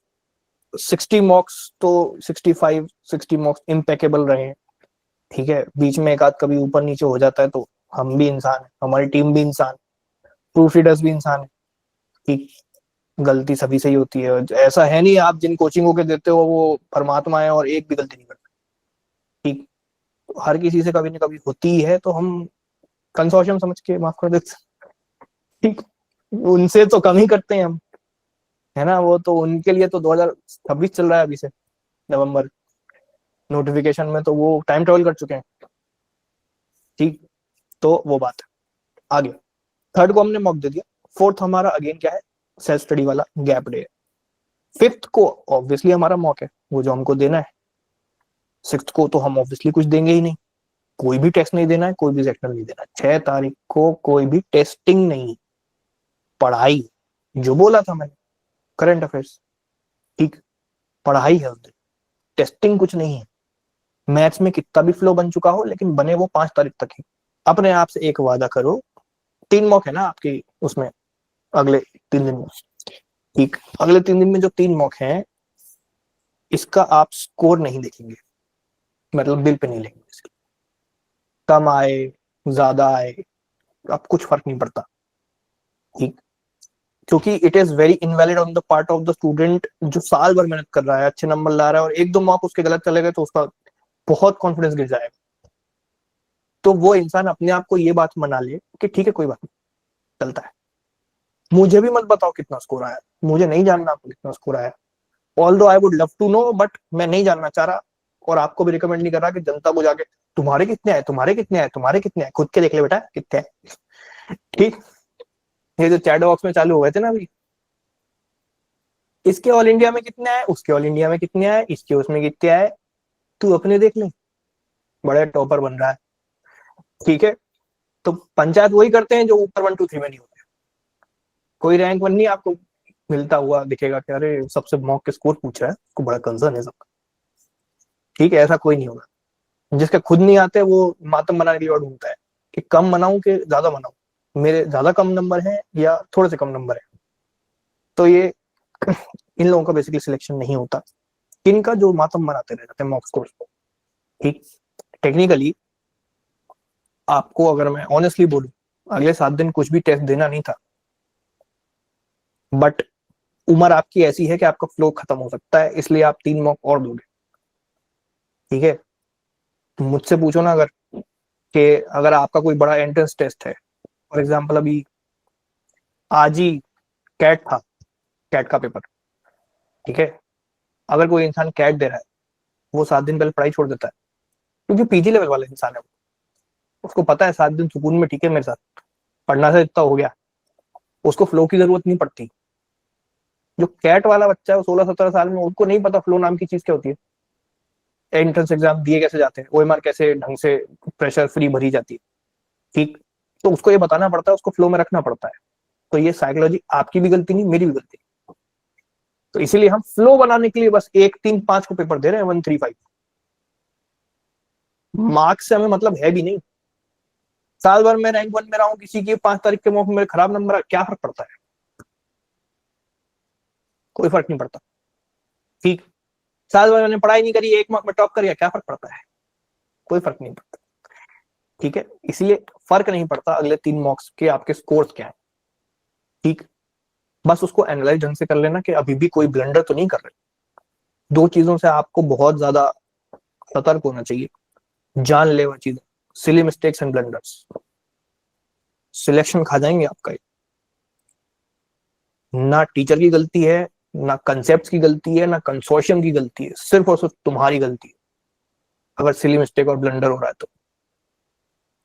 60 मॉक्स तो 65 60 मॉक्स इम्पेकेबल रहे हैं, ठीक है। बीच में एक आध कभी ऊपर नीचे हो जाता है तो हम भी इंसान है, हमारी टीम भी इंसान, प्रूफ रीडर्स भी इंसान है, ठीक। गलती सभी से ही होती है, ऐसा है नहीं आप जिन कोचिंगों के देते हो वो परमात्मा है और एक भी गलती नहीं करते, ठीक। तो हर किसी से कभी ना कभी होती ही है, तो हम कंसोर्शियम समझ के माफ कर देते, ठीक। उनसे तो कम ही करते हैं हम, है ना। वो तो उनके लिए तो 2026 चल रहा है अभी से, नवंबर, नोटिफिकेशन में तो वो टाइम ट्रेवल कर चुके हैं, ठीक। तो वो बात है। आगे थर्ड को हमने मॉक दे दिया, फोर्थ हमारा अगेन क्या है, सेल्फ स्टडी वाला गैप डे है। फिफ्थ को ऑब्वियसली हमारा मॉक है, वो जो हमको देना है। सिक्स्थ को तो हम ऑब्वियसली कुछ देंगे ही नहीं, कोई भी टेस्ट नहीं देना है, कोई भी सेक्टर नहीं देना है। 6 तारीख को कोई भी टेस्टिंग नहीं, पढ़ाई, जो बोला था मैंने, करंट अफेयर्स, ठीक। पढ़ाई है उस दिन, टेस्टिंग कुछ नहीं है। मैथ्स में कितना भी फ्लो बन चुका हो, लेकिन बने वो 5 तारीख तक ही। अपने आप से एक वादा करो, 3 मॉक है ना आपकी उसमें, अगले 3 दिन में, ठीक। अगले 3 दिन में जो 3 मॉक हैं, इसका आप स्कोर नहीं देखेंगे, मतलब बिल पे नहीं लेंगे। कम आए ज्यादा आए, अब कुछ फर्क नहीं पड़ता, ठीक। क्योंकि it is very invalid on the part of the student जो साल भर मेहनत कर रहा है, अच्छे नंबर ला रहा है, और एक दो मार्क उसके गलत चले गए तो उसका बहुत कॉन्फिडेंस गिर जाएगा। तो वो इंसान अपने आप को ये बात मना ले कि ठीक है कोई बात नहीं, चलता है। मुझे भी मत बताओ कितना स्कोर आया, मुझे नहीं जानना आपको कितना स्कोर आया। Although I would love to know, but मैं नहीं जानना चाह रहा, और आपको भी रिकमेंड नहीं कर रहा कि जनता को जाके तुम्हारे कितने आए, तुम्हारे कितने आए, तुम्हारे कितने आए, खुद के देख ले बेटा कितने आए, ठीक। ये जो चैट बॉक्स में चालू हुए थे ना अभी, इसके ऑल इंडिया में कितने आए, उसके ऑल इंडिया में कितने आए, इसके उसमें कितने आए, तू अपने देख ले, बड़ा टॉपर बन रहा है, ठीक है। तो पंचायत वही करते हैं जो ऊपर 1 2 3 में नहीं होते। कोई रैंक 1 नहीं आपको मिलता हुआ दिखेगा कि अरे सबसे मॉक के स्कोर पूछ रहा है, उसको बड़ा कंसर्न है सबका, ठीक है। ऐसा कोई नहीं होगा, जिसके खुद नहीं आते वो मातम बनाने के लिए ढूंढता है कि कम मनाऊं कि ज्यादा मनाऊं, मेरे ज्यादा कम नंबर है या थोड़े से कम नंबर है। तो ये इन लोगों का बेसिकली सिलेक्शन नहीं होता, इनका जो मातम बनाते रह जाते हैं मॉक स्कोर को, ठीक। टेक्निकली आपको अगर मैं ऑनेस्टली बोलूं, अगले 7 दिन कुछ भी टेस्ट देना नहीं था, बट उम्र आपकी ऐसी है कि आपका फ्लो खत्म हो सकता है, इसलिए आप 3 मॉक और दोगे, ठीक है। तो मुझसे पूछो ना, अगर कि अगर आपका कोई बड़ा एंट्रेंस टेस्ट है, फॉर एग्जाम्पल अभी आज ही कैट था, कैट का पेपर, ठीक है। अगर कोई इंसान कैट दे रहा है, वो 7 दिन पहले पढ़ाई छोड़ देता है, क्योंकि पीजी लेवल वाला इंसान है वो, उसको पता है 7 दिन सुकून में ठीक है मेरे साथ, पढ़ना से इतना हो गया, उसको फ्लो की जरूरत नहीं पड़ती। जो कैट वाला बच्चा है वो 16 17 साल में, उसको नहीं पता फ्लो नाम की चीज क्या होती है, एंट्रेंस एग्जाम दिए कैसे जाते हैं, ओएमआर कैसे ढंग से प्रेशर फ्री भरी जाती है, ठीक। तो उसको ये बताना पड़ता है, उसको फ्लो में रखना पड़ता है। तो ये साइकोलॉजी आपकी भी गलती नहीं, मेरी भी गलती। तो इसीलिए हम फ्लो बनाने के लिए बस 1 3 5 को पेपर दे रहे हैं, 1 3 5 मार्क्स से हमें मतलब है भी नहीं। साल भर में रैंक 1 में रहा हूँ, किसी की 5 तारीख के मौके में खराब नंबर है, क्या फर्क पड़ता है, कोई फर्क नहीं पड़ता, ठीक। साल भर मैंने पढ़ाई नहीं करी, 1 मार्क में टॉप कर गया, क्या फर्क पड़ता है, कोई फर्क नहीं पड़ता, ठीक है। इसलिए फर्क नहीं पड़ता अगले 3 मॉक्स के आपके स्कोर्स क्या है, ठीक। बस उसको एनालाइज ढंग से कर लेना कि अभी भी कोई ब्लंडर तो नहीं कर रहे। दो चीजों से आपको बहुत ज्यादा सतर्क होना चाहिए, जानलेवा चीजें, silly mistakes and blunders, selection खा जाएंगे आपका। ना टीचर की गलती है, ना कंसेप्ट की गलती है, ना कंसोर्शियम की गलती है, सिर्फ और सिर्फ तुम्हारी गलती है अगर सिली मिस्टेक और ब्लंडर हो रहा है तो।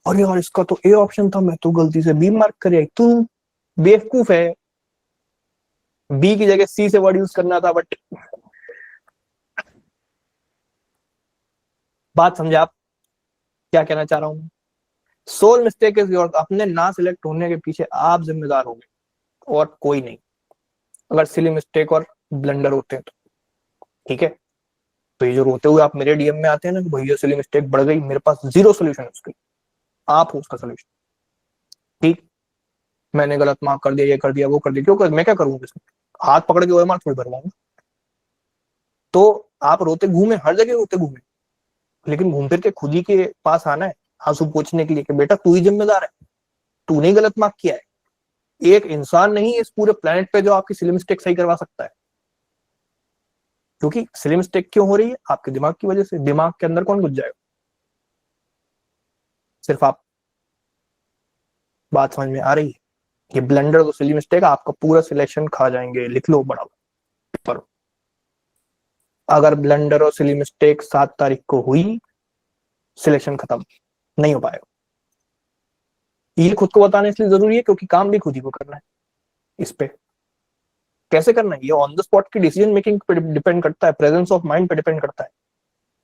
अरे यार इसका तो ए ऑप्शन था, मैं तो गलती से बी मार्क कर आई, तू बेवकूफ है, बी की जगह सी से वर्ड यूज करना था। बट बात समझे आप क्या कहना चाह रहा हूँ। सोल मिस्टेक इज योर, अपने ना सिलेक्ट होने के पीछे आप जिम्मेदार होंगे और कोई नहीं, अगर सिली मिस्टेक और ब्लंडर होते हैं तो, ठीक है। तो ये जो रोते हुए आप मेरे डीएम में आते हैं ना कि भैया सिली मिस्टेक बढ़ गई, मेरे पास जीरो सोल्यूशन है उसके, आप हो उसका सोल्यूशन, ठीक। मैंने गलत मार्क कर दिया, ये कर दिया, वो कर दिया, क्यों कर, मैं क्या करूंगा इसमें, हाथ पकड़ के ओएमआर थोड़ी भरवाऊंगा, तो आप रोते घूमे, हर जगह रोते घूमे, लेकिन घूम फिर के खुद ही के पास आना है आंसू पोंछने के लिए कि बेटा तू ही जिम्मेदार है, तूने गलत मार्क किया है। एक इंसान नहीं है इस पूरे प्लेनेट पे जो आपकी सिली मिस्टेक सही करवा सकता है। क्योंकि सिली मिस्टेक क्यों हो रही है? आपके दिमाग की वजह से। दिमाग के अंदर कौन घुस जाएगा? सिर्फ आप। बात समझ में आ रही है? ये ब्लंडर तो सिली मिस्टेक आपका पूरा सिलेक्शन खा जाएंगे, लिख लो बड़ा पर। अगर ब्लंडर और सिली मिस्टेक 7 तारीख को हुई, सिलेक्शन खत्म, नहीं हो पाएगा। ये खुद को बताना इसलिए जरूरी है क्योंकि काम भी खुद ही को करना है। इस पे कैसे करना है, ये ऑन द स्पॉट की डिसीजन मेकिंग पे डिपेंड करता है, प्रेजेंस ऑफ माइंड पे डिपेंड करता है।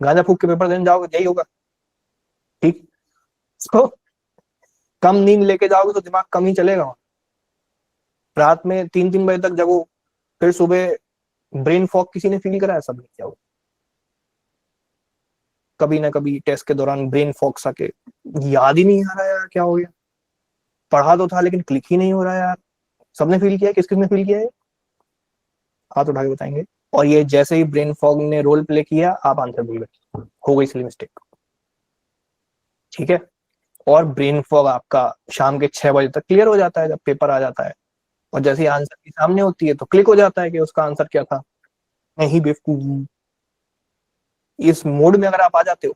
गांजा फूक के पेपर देने जाओगे यही होगा, ठीक। तो कम नींद लेके जाओगे तो दिमाग कम ही चलेगा। रात में 3-3 बजे तक जगो, फिर सुबह ब्रेन फॉग किसी ने फील करा है? सब नहीं किया। कभी ना कभी टेस्ट के दौरान ब्रेन फॉग सा के याद ही नहीं आ रहा यार क्या हो गया, पढ़ा तो था लेकिन क्लिक ही नहीं हो रहा यार। सबने फील किया है? किस किस ने फील किया है? हाथ उठा के बताएंगे। और ये जैसे ही ब्रेन फॉग ने रोल प्ले किया, आप आंसर भूल गए, हो गई सिली मिस्टेक। ठीक है। और ब्रेन फॉग आपका शाम के 6 बजे तक क्लियर हो जाता है जब पेपर आ जाता है, और जैसे ही आंसर की सामने होती है तो क्लिक हो जाता है कि उसका आंसर क्या था। नहीं बेवकूफ, इस मोड में अगर आप आ जाते हो,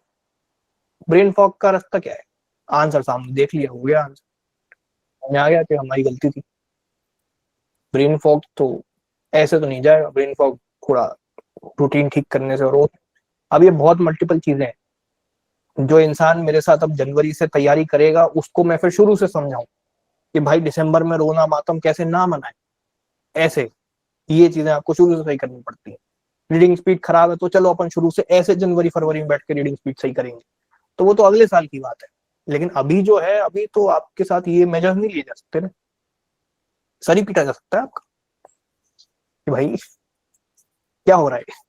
ब्रेन फॉग का रास्ता क्या है? आंसर सामने देख लिया, हो गया आंसर, हमें आ गया कि हमारी गलती थी। ब्रेन फॉग तो ऐसे तो नहीं जाएगा, ब्रेन फॉग थोड़ा रूटीन ठीक करने से। और अब ये बहुत मल्टीपल चीजें हैं। जो इंसान मेरे साथ अब जनवरी से तैयारी करेगा उसको मैं फिर शुरू से समझाऊं कि भाई दिसंबर में रोना मातम कैसे ना मनाए, ऐसे ये चीजें आपको शुरू से सही करनी पड़ती है। रीडिंग स्पीड खराब है तो चलो अपन शुरू से ऐसे जनवरी फरवरी में बैठ के रीडिंग स्पीड सही करेंगे, तो वो तो अगले साल की बात है। लेकिन अभी जो है, अभी तो आपके साथ ये मेजर नहीं लिए जा सकते ना, सर ही पीटा जा सकता है आपका कि भाई क्या हो रहा है।